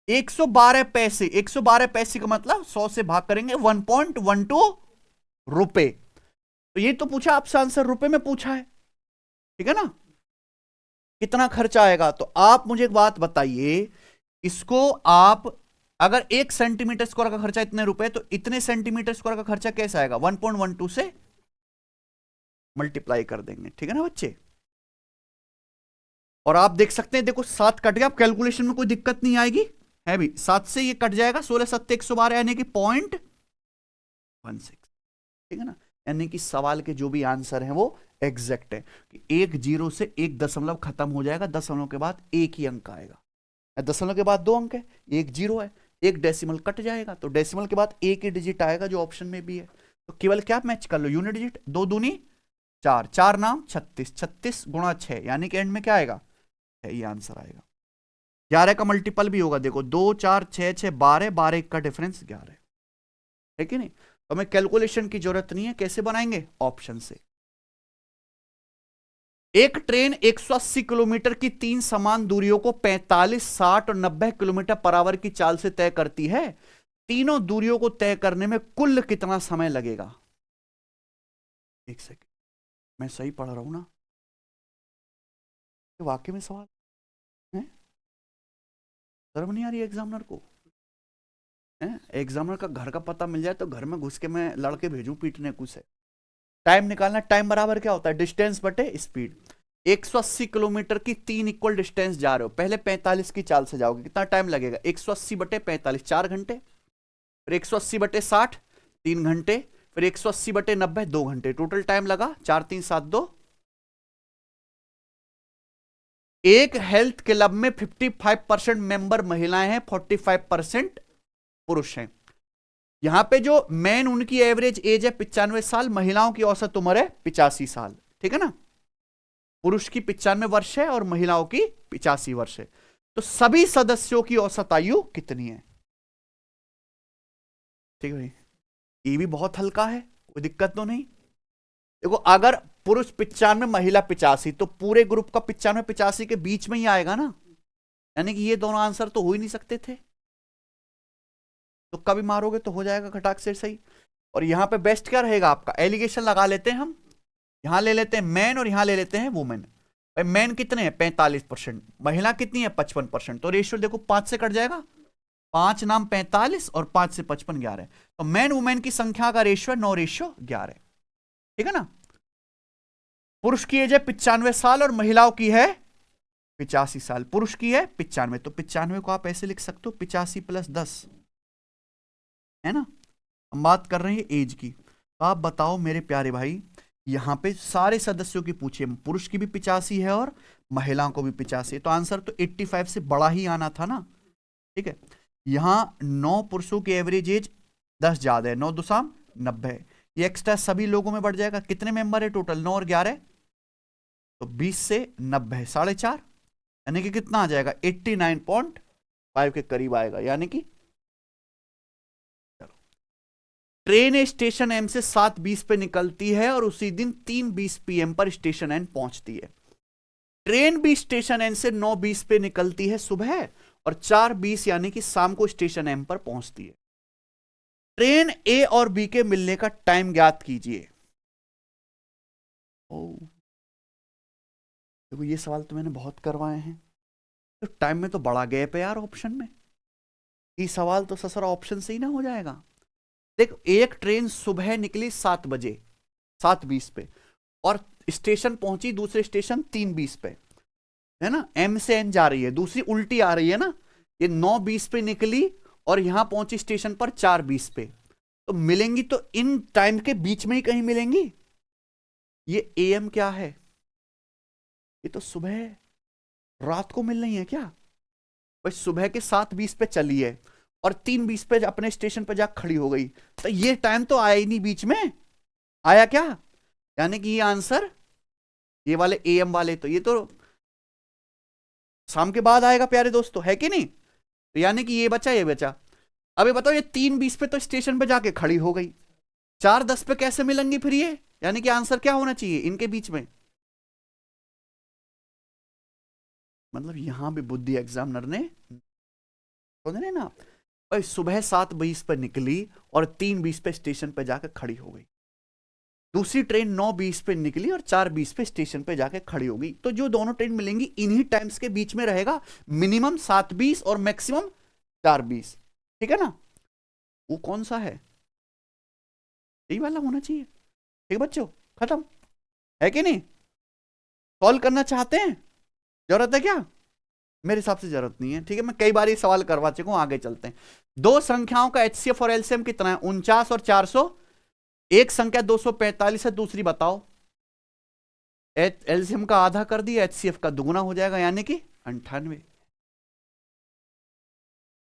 112 पैसे। 112 पैसे का मतलब 100 से भाग करेंगे 1.12 रुपए। तो ये तो पूछा आपसे, आंसर रुपए में पूछा है, ठीक है ना? कितना खर्चा आएगा? तो आप मुझे एक बात बताइए, इसको आप अगर 1 सेंटीमीटर स्क्वायर का खर्चा इतने रुपए, तो इतने सेंटीमीटर स्क्वायर का खर्चा कैसे आएगा? 1.12 से मल्टीप्लाई कर देंगे, ठीक है ना बच्चे? और आप देख सकते हैं, देखो 7 कट गया, आप कैलकुलेशन में कोई दिक्कत नहीं आएगी, है भी 7 से ये कट जाएगा, 16 7 112 यानी कि 0.16, ठीक है ना? यानी कि सवाल के जो भी आंसर हैं वो एग्जैक्ट है कि 1 0 से 1 दशमलव खत्म हो जाएगा, दशमलव के बाद एक ही अंक आएगा, दशमलव के बाद 2 अंक है, 1 0 है, एक डेसिमल कट जाएगा, तो डेसिमल के बाद एक ही डिजिट आएगा जो ऑप्शन में भी है। तो केवल क्या मैच कर लो, यूनिट डिजिट, 2 दूनी 4, 4 नाम 36, 36 गुणा 6 यानी कि एंड में क्या आएगा? ये आंसर आएगा। 11 का मल्टीपल भी होगा, देखो 2 4 6 6 12, 12 का डिफरेंस 11 है कि नहीं? तो हमें कैलकुलेशन की जरूरत नहीं है, कैसे बनाएंगे? ऑप्शन से। एक ट्रेन 180 किलोमीटर की 3 समान दूरियों को 45, 60 और 90 किलोमीटर पर आवर की चाल से तय करती है। तीनों दूरियों को तय करने में कुल कितना समय लगेगा? एक सेकंड, मैं सही पढ़ रहा हूं ना? वाकई में सवाल है? शर्म नहीं आ रही एग्जामिनर को? एग्जामिनर का घर का पता मिल जाए तो घर में घुस के मैं लड़के भेजूं पीटने कुछ है। टाइम निकालना, टाइम बराबर क्या होता है? डिस्टेंस बटे स्पीड। 180 किलोमीटर की 3 इक्वल डिस्टेंस जा रहे हो, पहले 45 की चाल से जाओगे, कितना टाइम लगेगा? 180 बटे 45 4 घंटे, फिर 180 बटे 60 3 घंटे, फिर 180 बटे 90 2 घंटे, टोटल टाइम लगा 4 3 7 2। एक हेल्थ क्लब में 55% मेंबर महिलाएं हैं, 45% पुरुष हैं। यहां पे जो मैन, उनकी एवरेज एज है 95 साल, महिलाओं की औसत उम्र है 85 साल, ठीक है ना? पुरुष की 95 वर्ष है और महिलाओं की 85 वर्ष है। तो सभी सदस्यों की औसत आयु कितनी है? ठीक है भाई, ये भी बहुत हल्का है, कोई दिक्कत तो नहीं। देखो अगर पुरुष 95 महिला 85, तो पूरे ग्रुप का 95 85 के बीच में ही आएगा ना, यानी कि ये दोनों आंसर तो हो ही नहीं सकते थे। तो कभी मारोगे तो हो जाएगा खटाक से सही। और यहां पे बेस्ट क्या रहेगा आपका? एलिगेशन लगा लेते हैं हम, यहां ले लेते हैं मैन और यहां ले लेते हैं वुमेन। भाई मैन कितने हैं? 45%, महिला कितनी है? 55%। तो रेशियो देखो 5 से कट जाएगा, 5 नाम 45 और 5 से 55 11। तो मैन वुमेन की संख्या का रेशियो 9:11, ठीक है ना? पुरुष की एज है 95 साल और महिलाओं की है 85 साल। पुरुष की है 95, तो 95 को आप ऐसे लिख सकते हो 85 + 10, है ना? हम बात कर रहे हैं एज की। तो आप बताओ मेरे प्यारे भाई, यहां पे सारे सदस्यों की पूछिए, पुरुष की भी 85 है और महिलाओं को भी 85 है, तो आंसर तो 85 से बड़ा ही आना था ना, ठीक है? यहां 9 पुरुषों की एवरेज एज 10 ज्यादा है, 9 दूसाम 90 है, ये एक्स्ट्रा सभी लोगों में बढ़ जाएगा। कितने मेंबर है टोटल? 9 और 11, तो 20 से 90 4.5, यानी कि कितना आ जाएगा? 89.5 के करीब आएगा। यानी कि ट्रेन स्टेशन एम से 7:20 पे निकलती है और उसी दिन 3:20 PM पर स्टेशन एन पहुंचती है। ट्रेन भी स्टेशन एन से 9:20 पे निकलती है सुबह और 4:20 यानी कि शाम को स्टेशन एम पर पहुंचती है। ट्रेन ए और बी के मिलने का टाइम ज्ञात कीजिए। देखो ये सवाल तो मैंने बहुत करवाए हैं, तो टाइम में तो बड़ा गैप है यार ऑप्शन में। ये सवाल तो ससुरा ऑप्शन से ही ना हो जाएगा। देख, एक ट्रेन सुबह निकली 7 बजे 7:20 पे और स्टेशन पहुंची दूसरे स्टेशन 3:20 पे, है ना? एम से एन जा रही है, दूसरी उल्टी आ रही है ना, ये 9:20 पे निकली और यहां पहुंची स्टेशन पर 4:20 पे, तो मिलेंगी तो इन टाइम के बीच में ही कहीं मिलेंगी। ये एएम क्या है? ये तो सुबह है, रात को मिल रही है क्या? भाई सुबह के 7:20 पे चली है और 3:20 पे अपने स्टेशन पे जा खड़ी हो गई, तो ये टाइम तो आया ही नहीं बीच में। आया क्या? यानी कि ये आंसर, ये वाले AM वाले तो ये तो शाम के बाद आएगा प्यारे दोस्तों, है कि नहीं? तो यानी कि ये बचा, ये बचा। अब ये बताओ, ये 3:20 पे तो स्टेशन पे जाके खड़ी हो गई, 4:10 पे कैसे मिलेंगी फिर ये? यानी कि आंसर क्या होना चाहिए इनके बीच में? मतलब यहां भी बुद्धि एग्जामिनर ने, समझ रहे ना भाई, सुबह 7:20 पर निकली और 3:20 पे स्टेशन पे जाकर खड़ी हो गई। दूसरी ट्रेन 9:20 पे निकली और 4:20 पे स्टेशन पे जाके खड़ी होगी। तो जो दोनों ट्रेन मिलेंगी इन्हीं टाइम्स के बीच में रहेगा, मिनिमम 7:20 और मैक्सिमम 4:20, ठीक है ना? वो कौन सा है? यही वाला होना चाहिए। ठीक है बच्चों, खत्म, है कि नहीं? सॉल्व करना चाहते हैं? जरूरत है क्या? मेरे हिसाब से जरूरत नहीं है, ठीक है। मैं कई बार ये सवाल करवा चुका हूं, आगे चलते हैं। दो संख्याओं का HCF और LCM कितना है? 49 और 400। एक संख्या 245 है, दूसरी बताओ। LCM का आधा कर दिया, HCF का दुगुना हो जाएगा, यानी कि 98।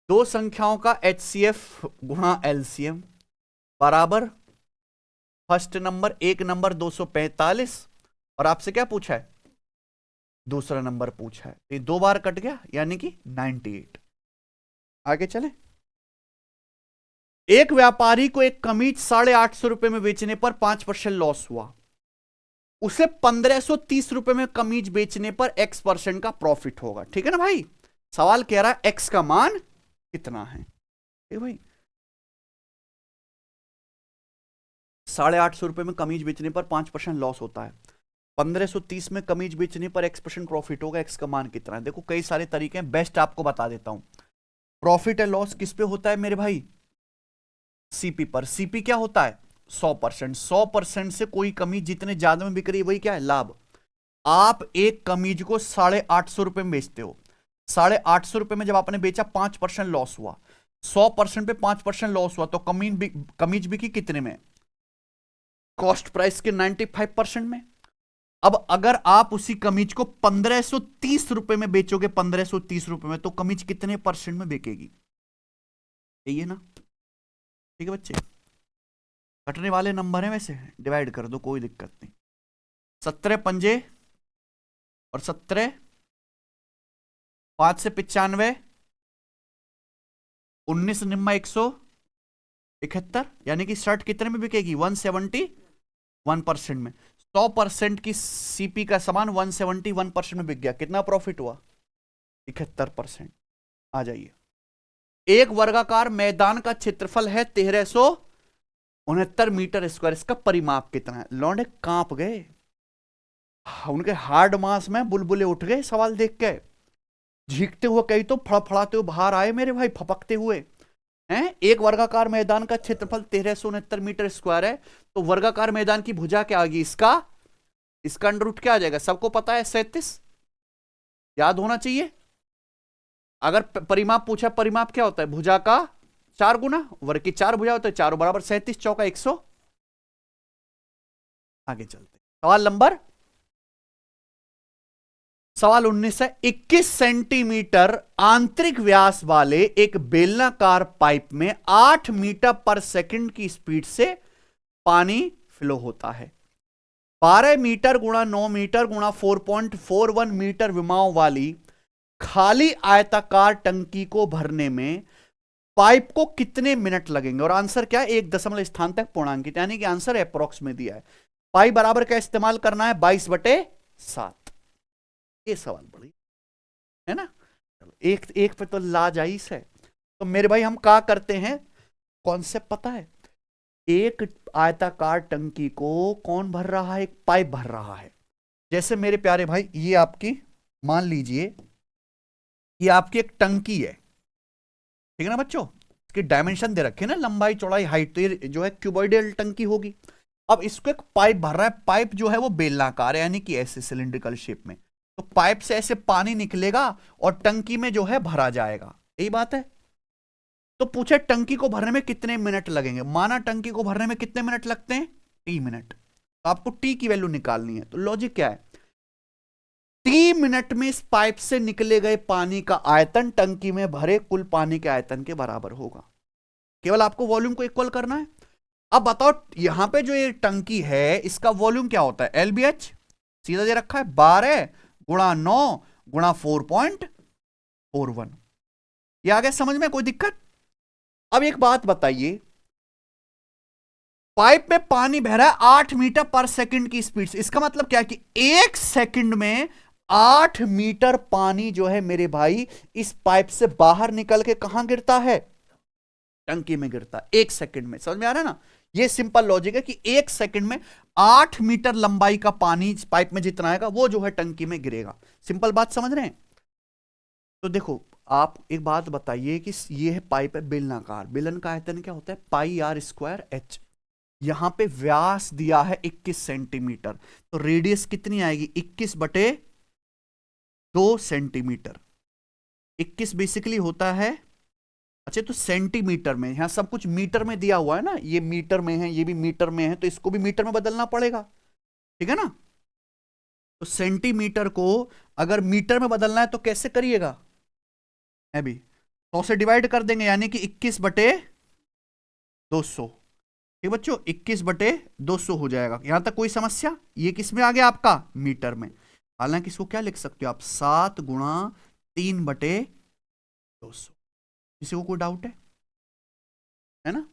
दो संख्याओं का HCF गुणा LCM बराबर फर्स्ट नंबर, एक नंबर 245, और आपसे क्या पूछा है? दूसरा नंबर पूछा है। ये 2 बार कट गया, यानी कि 98। आगे चले। एक व्यापारी को एक कमीज 850 रुपए में बेचने पर 5% लॉस हुआ, उसे 1530 रुपए में कमीज बेचने पर X% का प्रॉफिट होगा, ठीक है ना भाई? सवाल कह रहा है X का मान कितना है? ठीक भाई, 850 रुपए में कमीज बेचने पर 5% लॉस होता है, 1530 में कमीज बेचने पर X% प्रॉफिट होगा, X का मान कितना है? देखो कई सारे तरीके हैं, बेस्ट आपको बता देता हूं। प्रॉफिट एंड लॉस किस पे होता है मेरे भाई? CP पर। CP क्या होता है? 100%। 100% से कोई कमीज जितने ज्यादा में बिक रही है वही क्या है? लाभ। आप एक कमीज को 850 रुपए में बेचते हो, 850 रुपए में जब आपने बेचा 5% लॉस हुआ, 100% पे 5% लॉस हुआ, तो कमीज बिकी कितने में? कॉस्ट प्राइस के 95% में। अब अगर आप उसी कमीज को 1530 रुपए में बेचोगे, 1530 रुपए में, तो कमीज कितने % में बिकेगी? यही है ना? ठीक है बच्चे, कटने वाले नंबर है, वैसे डिवाइड कर दो, कोई दिक्कत नहीं। 17 पंजे और 17, 5 से 95, 19 निम्मा 171, यानी कि शर्ट कितने में बिकेगी? 171% में। 100% की CP का सामान 171% में बिक गया, कितना प्रॉफिट हुआ? 71%। आ जाइए। एक वर्गाकार मैदान का क्षेत्रफल है 1369 मीटर स्क्वायर, इसका परिमाप कितना है? लौंडे कांप गए, उनके हार्ड मास में बुलबुले उठ गए सवाल देख के, झीकते हुए, कई तो फड़फड़ाते हुए बाहर आए मेरे भाई, फपकते हुए हैं। एक वर्गाकार मैदान का क्षेत्रफल 1369 मीटर स्क्वायर है, तो वर्गाकार मैदान की भुजा क्या आ गई? इसका अंडर रूट क्या आ जाएगा? सबको पता है 37, याद होना चाहिए। अगर परिमाप पूछा, परिमाप क्या होता है? भुजा का 4 गुना, वर्ग की 4 भुजा होता है, 4 बराबर 37, चौका 100। आगे चलते, सवाल 19 है। 21 सेंटीमीटर आंतरिक व्यास वाले एक बेलनाकार पाइप में 8 मीटर पर सेकंड की स्पीड से पानी फ्लो होता है। 12 मीटर गुणा 9 मीटर गुणा 4.41 मीटर विमाओं वाली खाली आयताकार टंकी को भरने में पाइप को कितने मिनट लगेंगे? और आंसर क्या है? 1 दशमलव स्थान तक पूर्णांकित, यानी कि आंसर अप्रोक्स में दिया है। पाई बराबर का इस्तेमाल करना है 22/7। ये सवाल बड़ी है ना? एक एक पे तो लाजाइज है। तो मेरे भाई हम क्या करते हैं, कॉन्सेप्ट पता है? एक आयताकार टंकी को कौन भर रहा है? एक पाइप भर रहा है। जैसे मेरे प्यारे भाई, ये आपकी, मान लीजिए ये आपकी एक टंकी है, ठीक है ना बच्चों? इसके डायमेंशन दे रखे ना, लंबाई चौड़ाई हाइट, तो ये जो है क्यूबॉइडल टंकी होगी। अब इसको एक पाइप भर रहा है, पाइप जो है वो बेलनाकार है, यानी कि ऐसे सिलिंड्रिकल शेप में। तो पाइप से ऐसे पानी निकलेगा और टंकी में जो है भरा जाएगा, यही बात है। तो पूछे टंकी को भरने में कितने मिनट लगेंगे? माना टंकी को भरने में कितने मिनट लगते हैं? 3 मिनट। तो आपको टी की वैल्यू निकालनी है। तो लॉजिक क्या है? 3 मिनट में इस पाइप से निकले गए पानी का आयतन टंकी में भरे कुल पानी के आयतन के बराबर होगा। केवल आपको वॉल्यूम को इक्वल करना है। अब बताओ यहां पे जो ये टंकी है इसका वॉल्यूम क्या होता है, LBH सीधा दे रखा है 12 गुणा 9 गुणा 4.41। ये आ गया समझ में, कोई दिक्कत? अब एक बात बताइए, पाइप में पानी बह रहा है 8 मीटर पर सेकंड की स्पीड से, इसका मतलब क्या है कि 1 सेकंड में 8 मीटर पानी जो है मेरे भाई इस पाइप से बाहर निकल के कहां गिरता है, टंकी में गिरता है 1 सेकंड में। समझ में आ रहा है ना? ये सिंपल लॉजिक है कि 1 सेकंड में 8 मीटर लंबाई का पानी पाइप में जितना आएगा वो जो है टंकी में गिरेगा। सिंपल बात समझ रहे हैं? तो देखो आप एक बात बताइए कि ये है पाइप है बेलनाकार, बेलन का आयतन क्या होता है πr²h। यहां पे व्यास दिया है 21 सेंटीमीटर, तो रेडियस कितनी आएगी 21/2 सेंटीमीटर। 21 बेसिकली होता है, अच्छा तो सेंटीमीटर में, यहां सब कुछ मीटर में दिया हुआ है ना, ये मीटर में है ये भी मीटर में है, तो इसको भी मीटर में बदलना पड़ेगा, ठीक है ना? तो सेंटीमीटर को अगर मीटर में बदलना है तो कैसे करिएगा, अभी 100 से डिवाइड कर देंगे यानी कि 21/200। ठीक बच्चों 21/200 हो जाएगा। यहां तक कोई समस्या? ये किस में आ गया आपका मीटर में। हालांकि इसको क्या लिख सकते हो आप 7 गुणा 3/200। किसी को कोई डाउट है ना?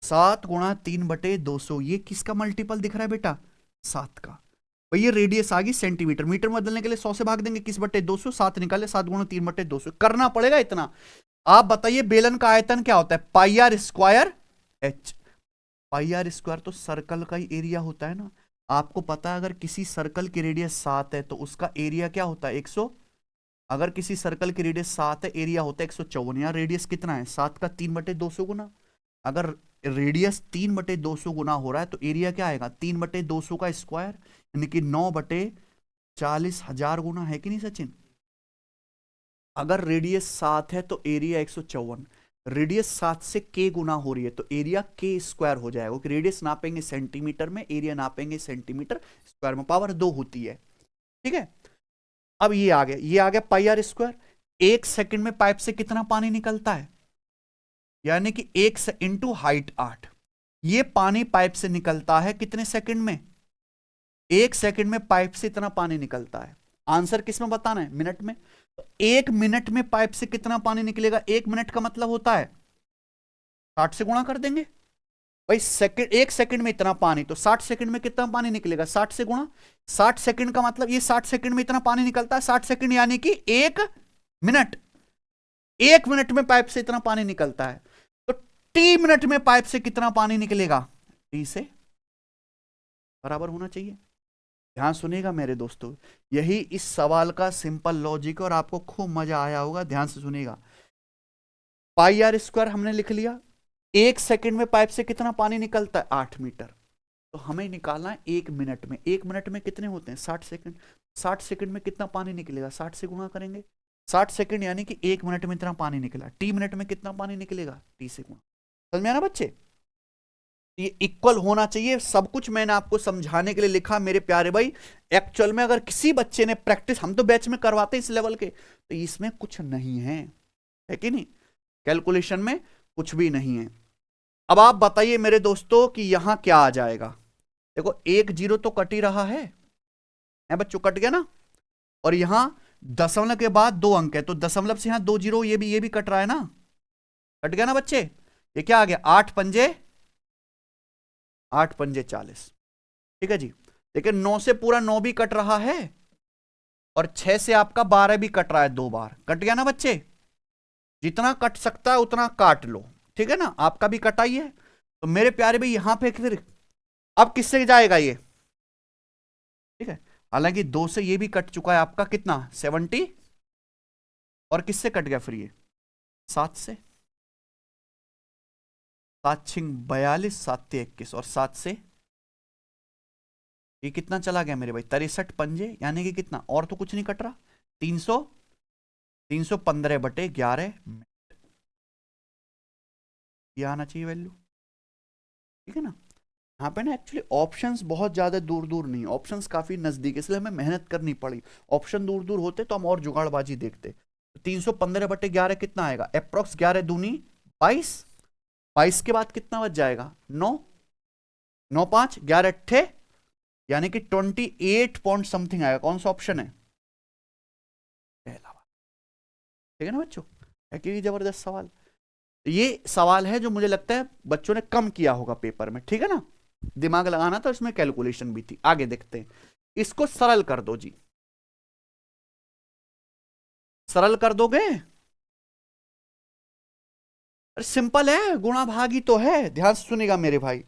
7 गुणा 3/200 ये किसका मल्टीपल दिख रहा है बेटा, 7 का। भाई ये रेडियस आ गई सेंटीमीटर, मीटर में बदलने के लिए 100 से भाग देंगे 21/200, 7 निकाले 7 गुणा 3/200 करना पड़ेगा इतना। आप बताइए बेलन का आयतन क्या होता है πr²h। πr² तो सर्कल का ही एरिया होता है ना। आपको पता है अगर किसी सर्कल की रेडियस 7 है तो उसका एरिया क्या होता है 100। अगर किसी सर्कल की रेडियस 7 है एरिया होता है 154। यहाँ रेडियस कितना है 7 का 3/200 गुना। अगर रेडियस 3/200 गुना हो रहा है तो एरिया क्या आएगा 3/200 का स्क्वायर, यानी कि 9/40,000 गुना, है कि नहीं सचिन? अगर रेडियस 7 है तो एरिया 154, रेडियस 7 से k गुना हो रही है तो एरिया k² हो जाएगा, क्योंकि रेडियस नापेंगे सेंटीमीटर में, एरिया नापेंगे सेंटीमीटर स्क्वायर में, पावर 2 होती है। ठीक है, अब ये आ गया πr²। 1 सेकंड में पाइप से कितना पानी निकलता है, यानी कि 1 इंटू हाइट 8, ये पानी पाइप से निकलता है कितने सेकंड में, 1 सेकंड में पाइप से इतना पानी निकलता है। आंसर किस में बताना है, मिनट में। तो 1 मिनट में पाइप से कितना पानी निकलेगा, 1 मिनट का मतलब होता है 60 से गुणा कर देंगे भाई, सेकंड 1 सेकंड में इतना पानी, तो 60 सेकंड में कितना पानी निकलेगा 60 से गुणा। 60 सेकंड का मतलब ये 60 सेकंड में इतना पानी निकलता है, 60 सेकंड यानी कि 1 मिनट। 1 मिनट में पाइप से इतना पानी निकलता है, तो t मिनट में पाइप से कितना पानी निकलेगा, t से बराबर होना चाहिए। ध्यान सुनिएगा मेरे दोस्तों, यही इस सवाल का सिंपल लॉजिक और आपको खूब मजा आया होगा। ध्यान से सुनिएगा, πr² हमने लिख लिया। 1 सेकंड में पाइप से कितना पानी निकलता है 8 मीटर, तो हमें निकालना है 1 मिनट में। 1 मिनट में कितने होते हैं 60 सेकंड। 60 सेकंड में कितना पानी निकलेगा, 60 से गुणा करेंगे। 60 सेकंड यानी कि 1 मिनट में इतना पानी निकला। t मिनट में कितना पानी निकलेगा, t से गुणा। समझ में आना बच्चे, ये इक्वल होना चाहिए। सब कुछ मैंने आपको समझाने के लिए लिखा मेरे प्यारे भाई। एक्चुअल में अगर किसी बच्चे ने प्रैक्टिस, हम तो बैच में करवाते हैं इस लेवल के, तो इसमें कुछ नहीं है कि नहीं, कैलकुलेशन में कुछ भी नहीं है। अब आप बताइए मेरे दोस्तों कि यहां क्या आ जाएगा। देखो 1 0 तो कट ही रहा है बच्चों, कट गया ना। और यहां दशमलव के बाद 2 अंक है, तो दशमलव से यहां 2 0, ये भी कट रहा है ना, कट गया ना बच्चे। ये क्या आ गया 8 पंजे 40। ठीक है जी। लेकिन 9 से पूरा 9 भी कट रहा है, और 6 से आपका 12 भी कट रहा है, 2 बार कट गया ना बच्चे। जितना कट सकता है उतना काट लो, ठीक है ना। आपका भी कटा ही है, तो मेरे प्यारे भाई यहां पे फिर अब किससे जाएगा ये, ठीक है। हालांकि 2 से ये भी कट चुका है आपका कितना 70, और किससे कट गया फिर ये 7 से। 7 छिंग 42, 7 21, और 7 से ये कितना चला गया मेरे भाई 63 पंजे, यानी कि कितना, और तो कुछ नहीं कट रहा, 315/11 मिनट। ये आना चाहिए वैल्यू, ठीक है ना। यहाँ पे ना एक्चुअली ऑप्शंस बहुत ज्यादा दूर दूर नहीं, ऑप्शंस काफी नजदीक, इसलिए हमें मेहनत करनी पड़ी। ऑप्शन दूर दूर होते तो हम और जुगाड़बाजी देखते। 315/11 कितना आएगा, अप्रोक्स 11 दूनी 22, 22 के बाद कितना बच जाएगा 9, 9 5 11 अट्ठे यानी कि 28 पॉइंट समथिंग आएगा। कौन सा ऑप्शन है? पहला वाला। ठीक है ना बच्चों? है कि जबरदस्त सवाल। ये सवाल है जो मुझे लगता है बच्चों ने कम किया होगा पेपर में। ठीक है ना? दिमाग लगाना था, इसमें कैलकुलेशन भी थी। आगे देखते हैं, इसको सरल कर दो जी। सरल कर दोगे? अरे सिंपल है, गुणा भागी तो है। ध्यान से सुनिएगा मेरे भाई,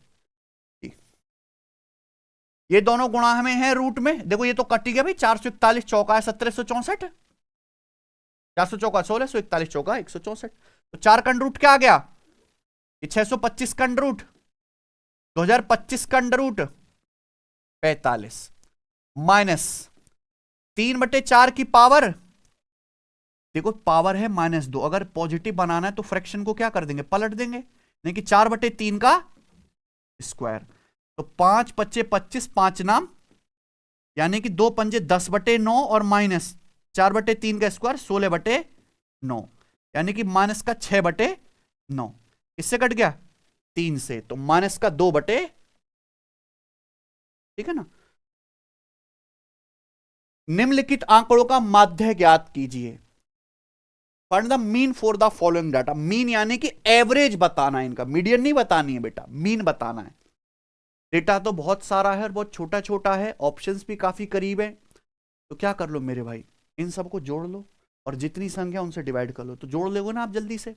ये दोनों गुणा हमें है रूट में। देखो ये तो कट गया भाई, 441 चौका है 1764, 400 चौका 1641 चौका 164। तो 4 का अंडर रूट क्या आ गया? ये 625 का अंडर रूट, 2025 का अंडर रूट 45 माइनस 3/4 की पावर। देखो पावर है -2, अगर पॉजिटिव बनाना है तो फ्रैक्शन को क्या कर देंगे? पलट देंगे। यानी कि 4/3 का स्क्वायर। तो 5 पच्चे 25, 5 नाम, यानी कि 2 पंजे 10/9 और माइनस 4/3 का स्क्वायर 16/9, यानी कि माइनस का 6/9। किससे कट गया? 3 से। तो माइनस का 2/, ठीक है ना? निम्नलिखित आंकड़ों का माध्य ज्ञात कीजिए। Find the mean for the following data. Mean यानी कि एवरेज बताना है इनका, मीडियन नहीं बतानी है बेटा, मीन बताना है। डेटा तो बहुत सारा है और बहुत छोटा छोटा है, ऑप्शंस भी काफी करीब है। तो क्या कर लो मेरे भाई, इन सबको जोड़ लो और जितनी संख्या उनसे डिवाइड कर लो। तो जोड़ लोगे ना आप जल्दी से।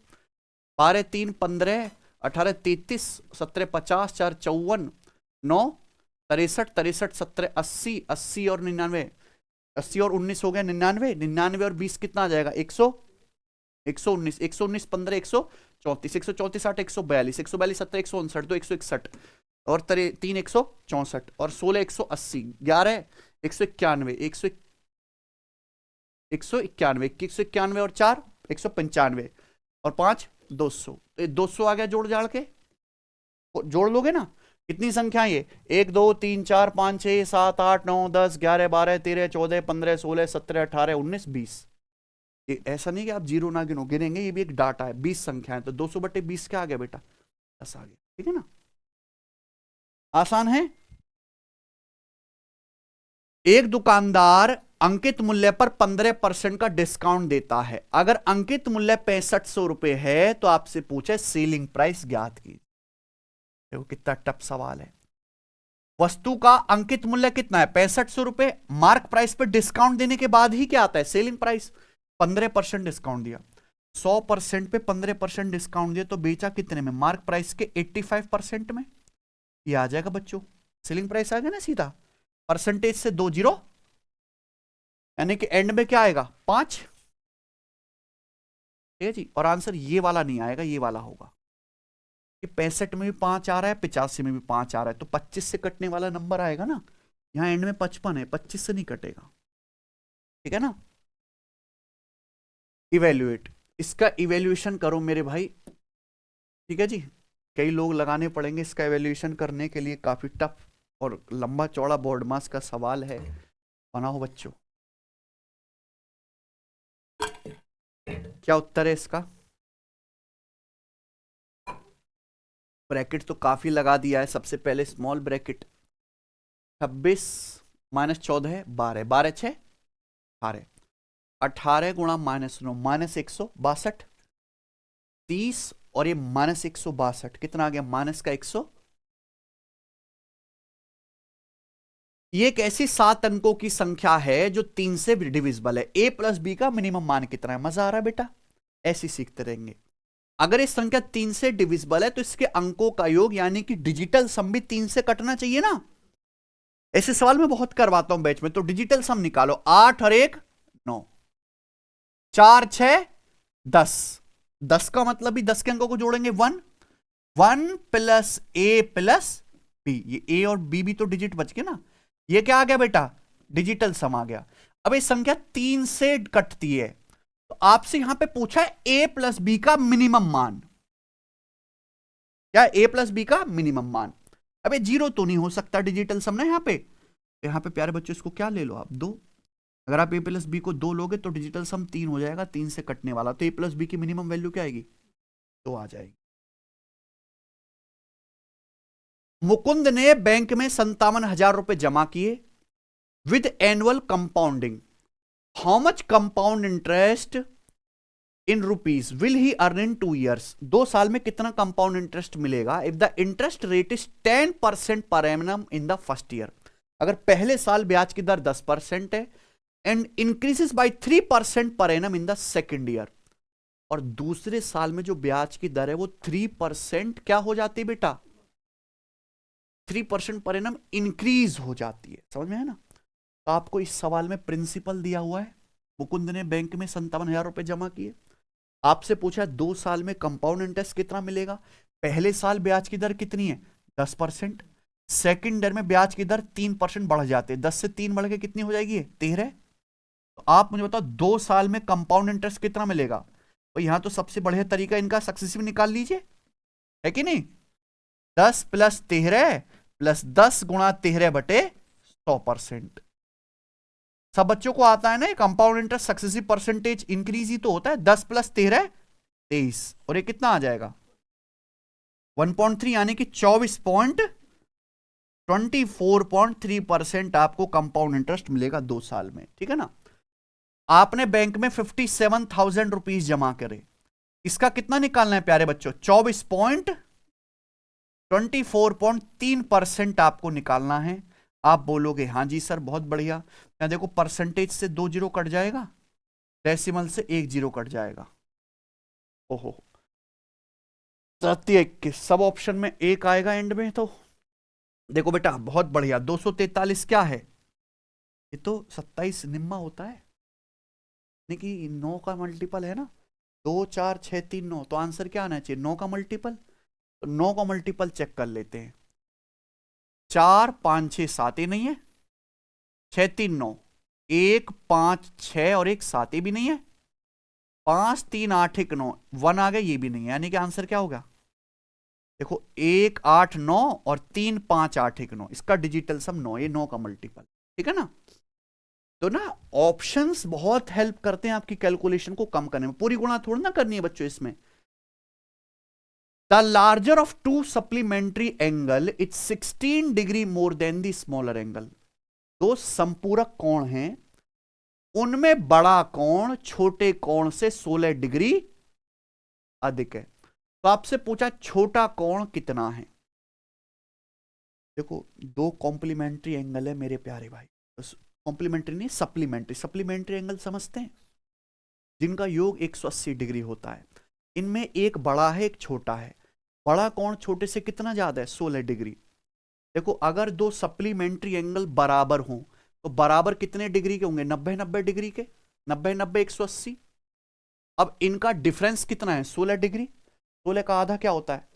12 3 15, 18 33, 17 50, 4 54, 9 63, 63 17 80, 80 और 99, 80 और 19 हो गया 99, 99 और 20 कितना आ जाएगा? 100, 119, 119 15, 134, 134 8, 142, 142 17, 159, 2 161 और 3 164 और 16 180, 11 191, 191, 191 और 4 195 और 5 200। तो 200 आ गया जोड़ जाड़ के। जोड़ लोगे ना? कितनी संख्या ये? 1 2 3 4 5 6 7 8 9 10 11 12 13 14 15 16 17 18 19 20। ये ऐसा नहीं कि आप जीरो ना गिनो, गिनेंगे, ये भी एक डाटा है। 20 संख्या है, तो 200/20 क्या आ गया बेटा? 10 आ गया। ठीक है ना? आसान है। एक दुकानदार अंकित मूल्य पर 15% का डिस्काउंट देता है। अगर अंकित मूल्य 6500 रुपए है तो आपसे पूछे सेलिंग प्राइस ज्ञात की। देखो कितना टफ सवाल है। वस्तु का अंकित मूल्य कितना है? 6500 रुपए। मार्क प्राइस पर डिस्काउंट देने के बाद ही क्या आता है? Selling price. 15% डिस्काउंट दिया, 100% पे 15% डिस्काउंट दिया, तो बेचा कितने में? मार्क प्राइस के 85% में। ये आ जाएगा बच्चों, सेलिंग प्राइस आ गया ना सीधा। परसेंटेज से 2 जीरो, यानी कि एंड में क्या आएगा? 5। ठीक है जी। और आंसर ये वाला नहीं आएगा, ये वाला होगा कि 65 में भी 5 आ रहा है, 85 में भी 5 आ रहा है, तो 25 से कटने वाला नंबर आएगा ना। यहां एंड में 55 है, 25 से नहीं कटेगा। ठीक है ना? इवेल्युएट, इसका इवेल्युएशन करो मेरे भाई। ठीक है जी। कई लोग लगाने पड़ेंगे इसका इवेल्युएशन करने के लिए, काफी टफ और लंबा चौड़ा बोर्ड मास का सवाल है। बनाओ बच्चों। क्या उत्तर है इसका? ब्रैकेट तो काफी लगा दिया है। सबसे पहले स्मॉल ब्रैकेट, 26 माइनस 14 12, 12 6 18, 18 गुणा -9 -162, 30 और ये -162 कितना आ गया? माइनस का 100। ये एक ऐसी 7 अंकों की संख्या है जो 3 से डिविजिबल है। a प्लस बी का मिनिमम मान कितना है? मजा आ रहा है बेटा? ऐसे सीखते रहेंगे। अगर ये संख्या 3 से डिविजिबल है तो इसके अंकों का योग यानी कि डिजिटल सम भी 3 से कटना चाहिए ना। ऐसे सवाल मैं बहुत करवाता हूं बैच में। तो डिजिटल सम निकालो, 8 और 1 9, 4 6 10, 10 का मतलब भी 10 के अंकों को जोड़ेंगे 1, 1 प्लस ए प्लस बी। ये ए और बी भी तो डिजिट बच गए ना। ये क्या आ गया बेटा? डिजिटल सम आ गया। अब ये संख्या 3 से कटती है, तो आपसे यहां पे पूछा है ए प्लस बी का मिनिमम मान। क्या? ए प्लस बी का मिनिमम मान। अब ये जीरो तो नहीं हो सकता डिजिटल सम ना। यहां पे प्यारे बच्चों इसको क्या ले लो आप? 2। अगर आप ए प्लस बी को 2 लोगे तो डिजिटल सम 3 हो जाएगा, 3 से कटने वाला। तो ए प्लस बी की मिनिमम वैल्यू क्या आएगी? 2 आ जाएगी। मुकुंद ने बैंक में 57,000 रुपए जमा किए with annual compounding. How much compound interest in rupees will he earn in 2 years? 2 साल में कितना कंपाउंड इंटरेस्ट मिलेगा if the interest rate is 10% per annum in the first year? अगर पहले साल ब्याज की दर 10% है and increases by 3% per annum in the second year, और दूसरे साल में जो ब्याज की दर है वो 3% क्या हो जाती है बेटा? 3% पर एनम इंक्रीज हो जाती है। समझ में है ना? तो आपको इस सवाल में प्रिंसिपल दिया हुआ है। मुकुंद ने बैंक में 57,000 रुपए जमा किए, आपसे पूछा 2 साल में कंपाउंड इंटरेस्ट कितना मिलेगा। पहले साल ब्याज की दर कितनी है? 10%। सेकेंड ईयर में ब्याज की दर 3% बढ़ जाते हैं, 10 से 3 बढ़ के कितनी हो जाएगी? 13। तो आप मुझे बताओ 2 साल में कंपाउंड इंटरेस्ट कितना मिलेगा? और यहां तो सबसे बढ़िया तरीका इनका सक्सेसिव निकाल लीजिए, है कि नहीं? 10 + 13 + 10 × 13/100%। सब बच्चों को आता है ना, compound interest successive percentage increase ही तो होता है। 10 + 13 23, और ये कितना आ जाएगा? 1.3, यानी कि 24.3% आपको कंपाउंड इंटरेस्ट मिलेगा 2 साल में। ठीक है ना? आपने बैंक में 57,000 रुपीज जमा करे, इसका कितना निकालना है प्यारे बच्चों? 24.3% आपको निकालना है। आप बोलोगे हाँ जी सर बहुत बढ़िया। क्या देखो, परसेंटेज से 2 जीरो कट जाएगा, डेसिमल से 1 जीरो कट जाएगा। ओहो, प्रत्येक के सब ऑप्शन में 1 आएगा एंड में। तो देखो बेटा बहुत बढ़िया, 243 क्या है? ये तो 27 निम्मा होता है, यानी कि 9 का मल्टीपल है ना। 2 4 6 3 9, तो आंसर क्या आना चाहिए? 9 का मल्टीपल। तो 9 का मल्टीपल चेक कर लेते हैं। 4 5 6 7, ये नहीं है। 6 3 9, 1 5 6 और 1 7, ये भी नहीं है। 5 3 8 1 9, 1 आ गया, ये भी नहीं है। यानी कि आंसर क्या होगा? देखो 1 8 9 और 3 5 8 1 9, इसका डिजिटल सम 9, ये 9 का मल्टीपल। ठीक है ना? तो ना ऑप्शंस बहुत हेल्प करते हैं आपकी कैलकुलेशन को कम करने में। पूरी गुणा थोड़ी ना करनी है बच्चों इसमें। The larger of 2 supplementary angle it's 16 degree more than the smaller angle. 2 संपूरक कोण हैं, उनमें बड़ा कोण छोटे कोण से 16 डिग्री अधिक है। तो आपसे पूछा छोटा कोण कितना है। देखो 2 कॉम्प्लीमेंट्री एंगल है मेरे प्यारे भाई, कॉम्प्लीमेंट्री नहीं सप्लीमेंट्री। सप्लीमेंट्री एंगल समझते हैं, जिनका योग 180 डिग्री होता है। इनमें एक बड़ा है एक छोटा है। बड़ा कोण छोटे से कितना ज्यादा है? 16 डिग्री। देखो अगर 2 सप्लीमेंट्री एंगल बराबर हों तो बराबर कितने डिग्री के होंगे? 90 90 डिग्री के। 90 90 180। अब इनका डिफरेंस कितना है? 16 डिग्री। 16 का आधा क्या होता है?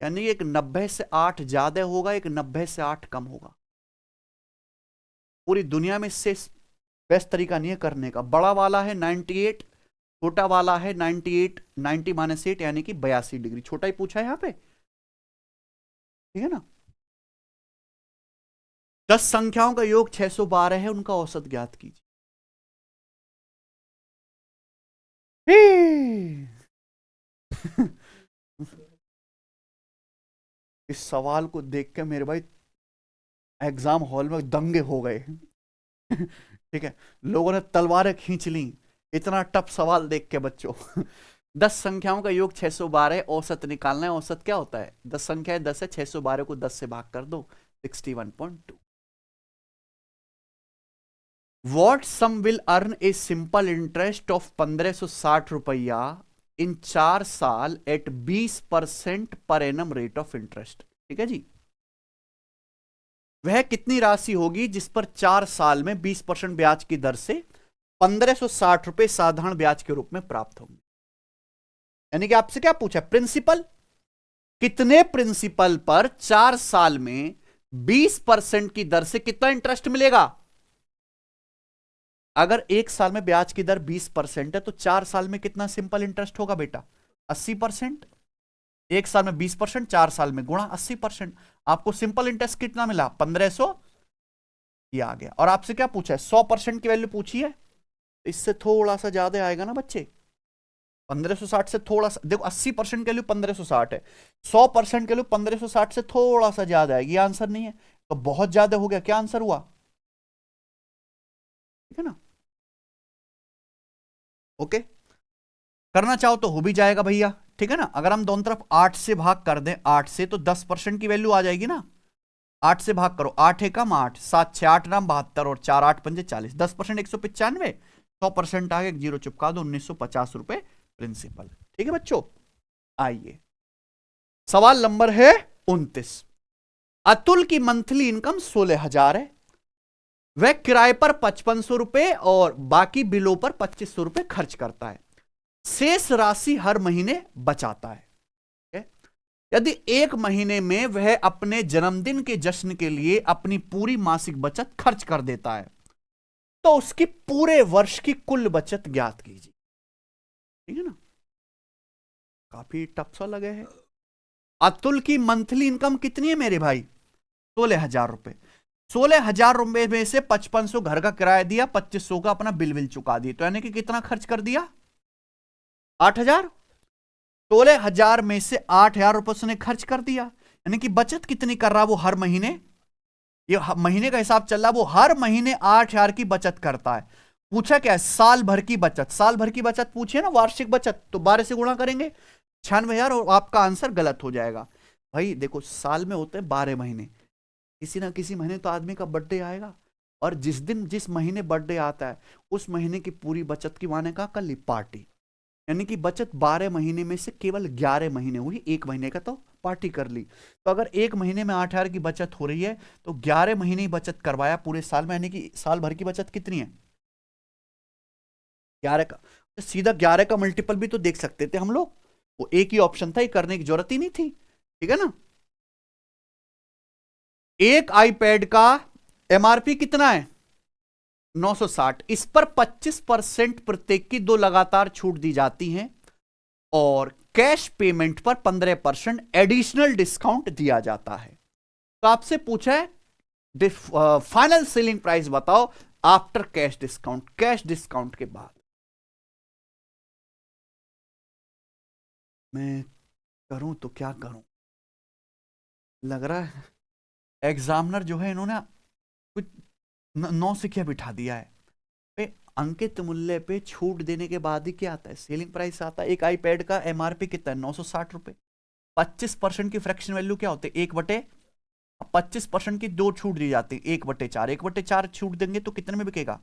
यानी एक 90 से 8 ज्यादा होगा, एक 90 से 8 कम होगा। पूरी दुनिया में इससे बेस्ट तरीका नहीं है करने का। बड़ा वाला है 98, छोटा वाला है 98, 90 - 8 यानी कि 82 डिग्री। छोटा ही पूछा है यहां पे, ठीक है ना? 10 संख्याओं का योग 612 है, उनका औसत ज्ञात कीजिए। इस सवाल को देख के मेरे भाई एग्जाम हॉल में दंगे हो गए। ठीक है, लोगों ने तलवारें खींच ली, इतना टफ सवाल देख के बच्चों। 10 संख्याओं का योग 612, औसत निकालना है। औसत क्या होता है? 10 संख्या 10 है, 612 को 10 से भाग कर दो, 61.2। What sum will earn a simple interest of 1560 रुपया इन 4 साल eight 20% per annum rate of interest? ठीक है जी, वह कितनी राशि होगी जिस पर 4 साल में 20% ब्याज की दर से 1560 रुपए साधारण ब्याज के रूप में प्राप्त होंगे। यानी कि आपसे क्या पूछा? प्रिंसिपल। कितने प्रिंसिपल पर 4 साल में 20% की दर से कितना इंटरेस्ट मिलेगा? अगर 1 साल में ब्याज की दर 20% है तो 4 साल में कितना सिंपल इंटरेस्ट होगा बेटा? 80%। 1 साल में 20%, 4 साल में गुणा 80%। आपको सिंपल इंटरेस्ट कितना मिला? 1500। ये आ गया। और आपसे क्या पूछा है? 100% की वैल्यू पूछी है, इससे थोड़ा सा ज्यादा आएगा ना बच्चे। 1560 से थोड़ा सा, देखो 80% के लिए 1560 है, 100% के लिए 1560 से थोड़ा सा ज्यादा है, ये आंसर नहीं है तो बहुत ज्यादा हो गया। क्या आंसर हुआ? ठीक है ना? ओके, करना चाहो तो हो भी जाएगा भैया, ठीक है ना? अगर हम दोनों तरफ 8 से भाग कर दें, 8 से तो 10% की वैल्यू आ जाएगी ना। 8 से भाग करो, 8 एकम 8, 7 6 8 नाम 72 और 4 8 पंजे 40, 10% 195, 100% आ गया, जीरो चिपका दो, 1950 रुपए प्रिंसिपल। ठीक है बच्चों, आइए सवाल नंबर है 29। अतुल की मंथली इनकम 16,000 है, वह किराए पर 5500 रुपए और बाकी बिलों पर 2500 रुपए खर्च करता है, शेष राशि हर महीने बचाता है। यदि एक महीने में वह अपने जन्मदिन के जश्न के लिए अपनी पूरी मासिक बचत खर्च कर देता है तो उसकी पूरे वर्ष की कुल बचत ज्ञात कीजिए। ठीक है ना? काफी टफ सा लगे है। अतुल की मंथली इनकम कितनी है मेरे भाई? 16,000 रुपए। 16,000 रुपए में से 5500 घर का किराया दिया, 2500 का अपना बिल चुका दिए, तो यानी कि कितना खर्च कर दिया? 8,000। 16,000 में से 8,000 रुपए उसने खर्च कर दिया, यानी कि बचत कितनी कर रहा वो हर महीने? ये महीने का हिसाब चल रहा, वो हर महीने 8,000 की बचत करता है। पूछा क्या है? साल भर की बचत। साल भर की बचत पूछे ना, वार्षिक बचत, तो 12 से गुणा करेंगे 96,000 और आपका आंसर गलत हो जाएगा। भाई देखो, साल में होते हैं 12 महीने, किसी ना किसी महीने तो आदमी का बर्थडे आएगा, और जिस दिन जिस महीने बर्थडे आता है उस महीने की पूरी बचत की माने का कर ली पार्टी, यानी कि बचत 12 महीने में से केवल 11 महीने हुई, एक महीने का तो पार्टी कर ली। तो अगर एक महीने में 8,000 की बचत हो रही है तो 11 महीने ही बचत करवाया पूरे साल में, यानी कि साल भर की बचत कितनी है? 11 का। तो सीधा 11 का मल्टीपल भी तो देख सकते थे हम लोग, वो एक ही ऑप्शन था, ये करने की जरूरत ही नहीं थी। ठीक है ना? एक आईपैड का एमआरपी कितना है? 960। इस पर 25% प्रत्येक की 2 लगातार छूट दी जाती हैं और कैश पेमेंट पर 15% एडिशनल डिस्काउंट दिया जाता है। तो आपसे पूछा है फाइनल सेलिंग प्राइस बताओ after cash discount, cash discount के बाद। मैं करूं तो क्या करूं, लग रहा है एग्जामिनर जो है इन्होंने कुछ नौ सिक्किया बिठा दिया है। पे अंकित मूल्य पे छूट देने के बाद ही क्या आता है? सेलिंग प्राइस आता है। एक आईपैड का एमआरपी कितना है? 960 रुपए। 25% की फ्रैक्शन वैल्यू क्या होती है? 1/, 25% की 2 छूट दी जाती है, 1/4। 1/4 छूट देंगे तो कितने में बिकेगा?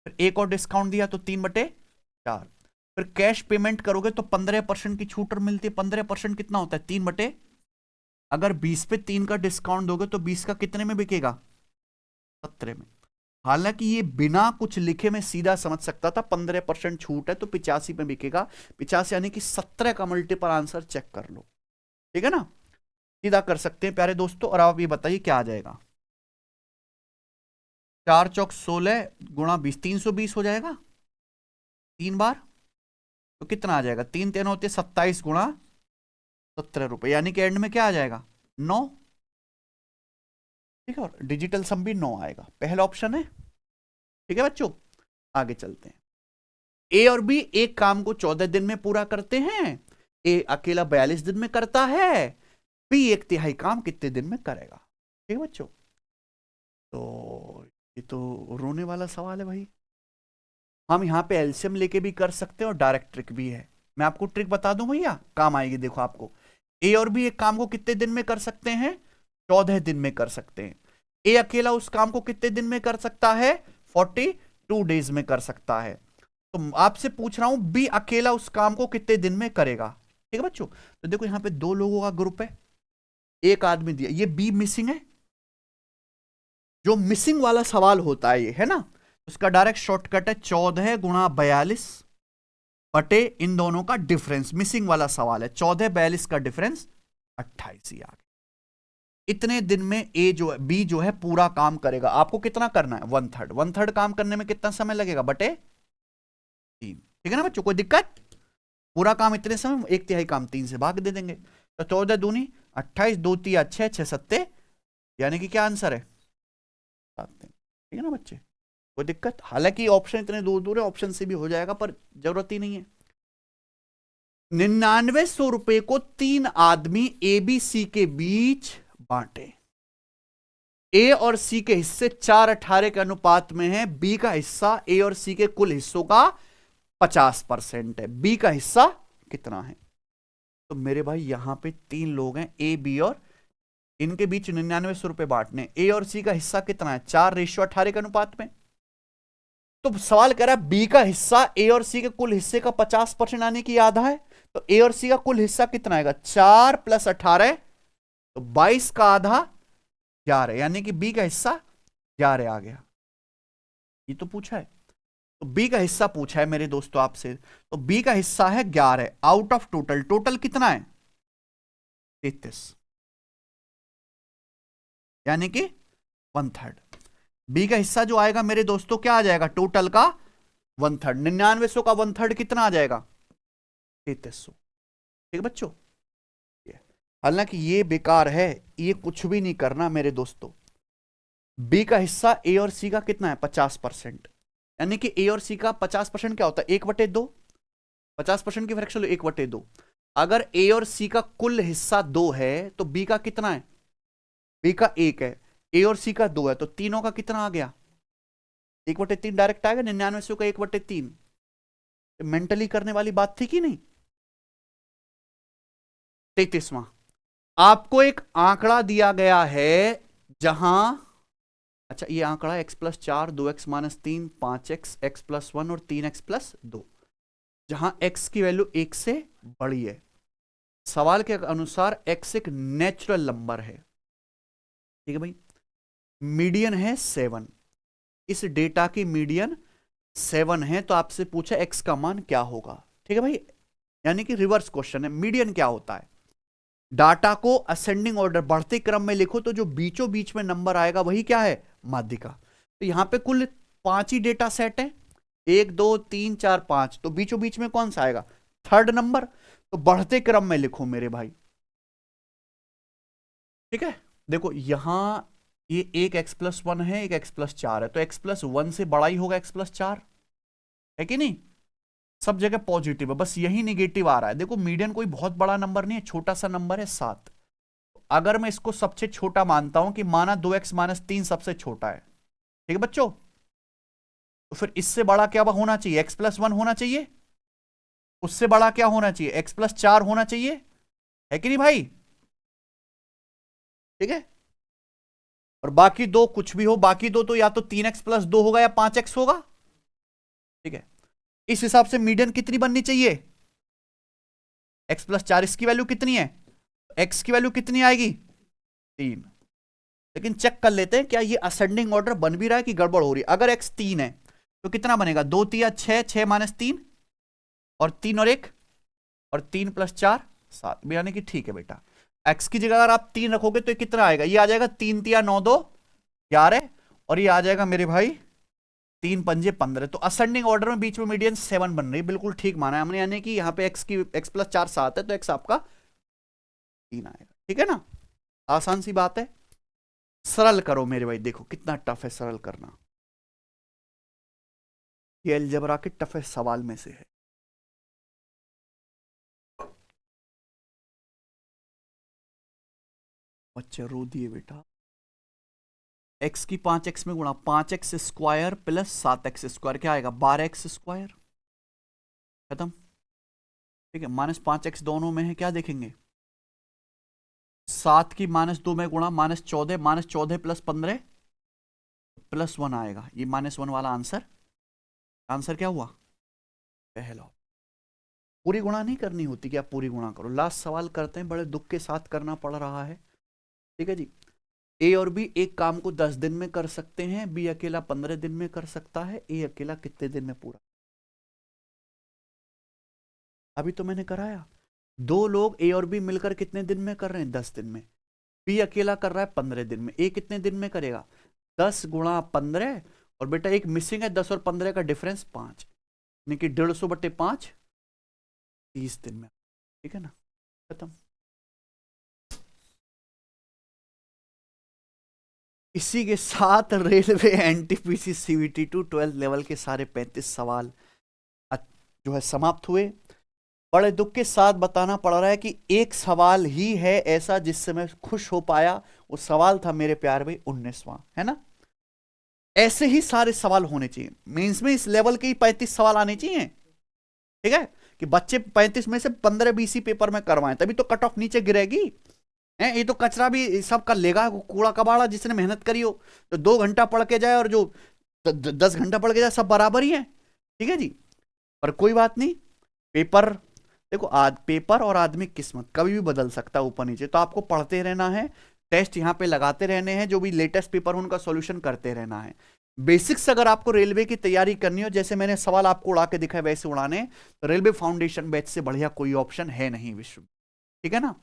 फिर एक और डिस्काउंट दिया तो 3/4। फिर कैश पेमेंट करोगे तो 15% की छूट मिलती है। 15% कितना होता है? 3/, अगर 20 पे 3 का डिस्काउंट दोगे तो 20 का कितने में बिकेगा? 17 में। हालांकि ये बिना कुछ लिखे में सीधा समझ सकता था, 15% छूट है तो 85 में बिकेगा। 85 यानी कि 17 का मल्टीपल आंसर चेक कर लो। ठीक है ना? सीधा कर सकते हैं प्यारे दोस्तों। और आप ये बताइए क्या आ जाएगा? 4 चौक 16 गुणा 20, 320 हो जाएगा 3 बार। तो कितना आ जाएगा? 3 3 होते 27 गुणा 17 रुपए, यानी कि एंड में क्या आ जाएगा? 9। ठीक है, और डिजिटल सम भी 9 आएगा, पहला ऑप्शन है। ठीक है बच्चों, आगे चलते हैं। ए और बी एक काम को 14 दिन में पूरा करते हैं। ए अकेला 42 दिन में करता है, बी 1/3 काम कितने दिन में करेगा? ठीक है बच्चों, तो ये तो रोने वाला सवाल है भाई। हम यहां पे एलसीएम लेके भी कर सकते हैं और डायरेक्ट ट्रिक भी है। मैं आपको ट्रिक बता दूं भैया, काम आएगी। देखो आपको, ए और बी एक काम को कितने दिन में कर सकते हैं? 14 दिन में कर सकते हैं। ए अकेला उस काम को कितने दिन में कर सकता है? 42 डेज में कर सकता है। तो आपसे पूछ रहा हूं बी अकेला उस काम को कितने दिन में करेगा? ठीक है बच्चों, तो देखो यहां पे 2 लोगों का ग्रुप है, एक आदमी दिया, ये बी मिसिंग है। जो मिसिंग वाला सवाल होता है ये, है ना, उसका डायरेक्ट शॉर्टकट है 14 गुणा 42 बटे इन दोनों का डिफरेंस। मिसिंग वाला सवाल है, 14 42 का डिफरेंस 28 ही आ गया। इतने दिन में ए जो है, बी जो है पूरा काम करेगा। आपको कितना करना है? 1/3। 1/3 काम करने में कितना समय लगेगा? बटे 3। ठीक है ना बच्चों, कोई दिक्कत? पूरा काम इतने समय, 1/3 काम 3 से भाग दे देंगे, तो 14 दूनी 28, 2 3 6 6 7, यानी कि क्या आंसर है? 7 दिन। ठीक है ना बच्चे, कोई दिक्कत? हालांकि ऑप्शन इतने दूर दूर है, ऑप्शन से भी हो जाएगा पर जरूरत ही नहीं है। ₹9900 को 3 आदमी ए बी सी के बीच बांटे। ए और सी के हिस्से 4:18 के अनुपात में है। बी का हिस्सा ए और सी के कुल हिस्सों का 50% है। बी का हिस्सा कितना है? तो मेरे भाई यहां पे 3 लोग हैं, ए बी, और इनके बीच ₹9900 बांटने। ए और सी का हिस्सा कितना है? 4:18 के अनुपात में। तो सवाल कह रहा है बी का हिस्सा ए और सी के कुल हिस्से का 50% यानी कि आधा है। तो ए और सी का कुल हिस्सा कितना आएगा? 4 + 18, तो 22 का आधा 11, यानी कि बी का हिस्सा 11 आ गया। ये तो पूछा है, तो बी का हिस्सा पूछा है मेरे दोस्तों आपसे। तो बी का हिस्सा है 11 आउट ऑफ टोटल। टोटल कितना है? 33, यानी कि 1/3। बी का हिस्सा जो आएगा मेरे दोस्तों क्या आ जाएगा? टोटल का 1/3। 9900 का 1/3 कितना आ जाएगा? 3300। ठीक है बच्चों, हालांकि ये बेकार है, ये कुछ भी नहीं करना मेरे दोस्तों। बी का हिस्सा ए और सी का कितना है? 50%, यानी कि ए और सी का 50% क्या होता है? 1/2। 50% की फ्रैक्शन 1/2। अगर ए और सी का कुल हिस्सा 2 है तो बी का कितना है? बी का 1 है, ए और सी का 2 है, तो तीनों का कितना आ गया? 1/3 डायरेक्ट आएगा। 9900 का 1/3 मेंटली करने वाली बात थी कि नहीं? 33वां, आपको एक आंकड़ा दिया गया है जहां, अच्छा ये आंकड़ा x+4, 2x - 3, 5x, x+1 और 3x+2, जहां x की वैल्यू 1 से बड़ी है। सवाल के अनुसार x एक नेचुरल नंबर है। ठीक है भाई, मीडियन है 7, इस डेटा की मीडियन 7 है, तो आपसे पूछा x का मान क्या होगा। ठीक है भाई, यानी कि रिवर्स क्वेश्चन है। मीडियन क्या होता है? डाटा को असेंडिंग ऑर्डर, बढ़ते क्रम में लिखो तो जो बीचों बीच में नंबर आएगा वही क्या है? माध्यिका। तो यहां पे कुल 5 ही डेटा सेट है, 1 2 3 4 5, तो बीचों बीच में कौन सा आएगा? 3rd number. तो बढ़ते क्रम में लिखो मेरे भाई। ठीक है, देखो यहां ये एक x+1 है, एक x+4 है, तो x+1 से बड़ा ही होगा x+4, है कि नहीं? सब जगह पॉजिटिव है, बस यही निगेटिव आ रहा है। देखो मीडियन कोई बहुत बड़ा नंबर नहीं है, छोटा सा नंबर है 7। अगर मैं इसको सबसे छोटा मानता हूं कि माना 2x - 3 सबसे छोटा है, ठीक है बच्चों, तो फिर इससे बड़ा क्या होना चाहिए? x+1 होना चाहिए। उससे बड़ा क्या होना चाहिए? x+4 होना चाहिए, है कि नहीं भाई? ठीक है, और बाकी दो कुछ भी हो, बाकी दो तो या तो 3x+2 होगा या 5x होगा। ठीक है, इस हिसाब से मीडियन कितनी बननी चाहिए? x+4, इसकी वैल्यू कितनी है? x की वैल्यू कितनी आएगी? 3। लेकिन चेक कर लेते हैं क्या ये असेंडिंग ऑर्डर बन भी रहा है कि गड़बड़ हो रही है। अगर x 3 है तो कितना बनेगा? 2 3 6, 6 - 3, और 3 और 1, और 3 + 4 7, यानी कि ठीक है बेटा। x की जगह अगर आप 3 रखोगे तो ये कितना आएगा? ये आ जाएगा 3 3 9 2 11, और ये आ जाएगा मेरे भाई 3 5 15। तो असेंडिंग ऑर्डर में बीच में मीडियन 7 बन रही है, बिल्कुल ठीक माना है हमने, यानी कि यहाँ पे x+4 7 है, तो x आपका 3 आएगा। ठीक है ना, आसान सी बात है। सरल करो मेरे भाई, देखो कितना टफ है सरल करना। ये अलजेब्रा के टफेस्ट सवाल में से है। बच्चे रो दिए बेटा। x की 5x में गुणा, 5x² + 7x² क्या आएगा? 12x²। खत्म। ठीक है, -5x दोनों में है, क्या देखेंगे? 7 की -2 में गुणा, -14, -14 + 15 +1 आएगा। ये -1 वाला आंसर, आंसर क्या हुआ? पहला। पूरी गुणा नहीं करनी होती कि आप पूरी गुणा करो। लास्ट सवाल करते हैं, बड़े दुख के साथ करना पड़ रहा है। ठीक है जी, ए और बी एक काम को 10 दिन में कर सकते हैं, बी अकेला 15 दिन में कर सकता है, ए अकेला कितने दिन में पूरा? अभी तो मैंने कराया। 2 लोग ए और बी मिलकर कितने दिन में कर रहे हैं? 10 दिन में। बी अकेला कर रहा है 15 दिन में, ए कितने दिन में करेगा? 10 × 15, और बेटा एक मिसिंग है, 10 और 15 का डिफरेंस 5, यानी कि 150/5 30 दिन में। ठीक है ना, खत्म। इसी के साथ railway NTPC CVT 2 12th level के सारे 35 सवाल जो है समाप्त हुए। बड़े दुख के साथ बताना पड़ रहा है कि एक सवाल ही है ऐसा जिससे मैं खुश हो पाया। वो सवाल था मेरे प्यार भाई 19वां, है ना। ऐसे ही सारे सवाल होने चाहिए मेंस में, इस लेवल के ही 35 सवाल आने चाहिए, ठीक है। कि बच्चे 35 में से 15-20 ही पेपर में करवाएं, तभी तो कट ऑफ नीचे गिरेगी। है ये तो कचरा भी सब कर लेगा, कूड़ा कबाड़ा जिसने मेहनत करी हो। तो 2 घंटा पढ़ के जाए और जो 10 घंटा पढ़ के जाए, सब बराबर ही है, ठीक है जी। पर कोई बात नहीं, पेपर देखो, पेपर और आदमी किस्मत कभी भी बदल सकता है ऊपर नीचे, तो आपको पढ़ते रहना है, टेस्ट यहाँ पे लगाते रहने हैं, जो भी लेटेस्ट पेपर उनका सॉल्यूशन करते रहना है। बेसिक्स अगर आपको रेलवे की तैयारी करनी हो, जैसे मैंने सवाल आपको उड़ा के दिखाया वैसे उड़ाने, तो रेलवे फाउंडेशन बैच से बढ़िया कोई ऑप्शन है नहीं विश्व में, ठीक है ना।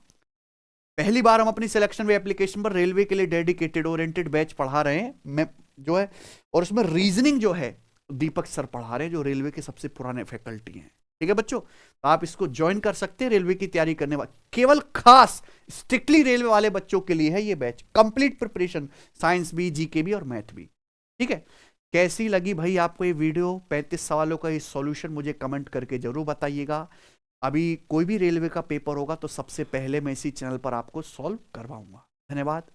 पहली बार हम अपनी सिलेक्शन वे एप्लीकेशन पर रेलवे के लिए डेडिकेटेड ओरिएंटेड बैच पढ़ा रहे हैं, मैं जो है, और उसमें रीजनिंग जो है दीपक सर पढ़ा रहे हैं, जो रेलवे के सबसे पुराने फैकल्टी हैं, ठीक है बच्चों। तो आप इसको ज्वाइन कर सकते हैं, रेलवे की तैयारी करने वाले, केवल खास स्ट्रिक्टली रेलवे वाले बच्चों के लिए है ये बैच, कंप्लीट प्रिपरेशन, साइंस भी, जीके भी और मैथ भी, ठीक है। कैसी लगी भाई आपको ये वीडियो, 35 सवालों का ये सॉल्यूशन, मुझे कमेंट करके जरूर बताइएगा। अभी कोई भी रेलवे का पेपर होगा तो सबसे पहले मैं इसी चैनल पर आपको सॉल्व करवाऊंगा। धन्यवाद।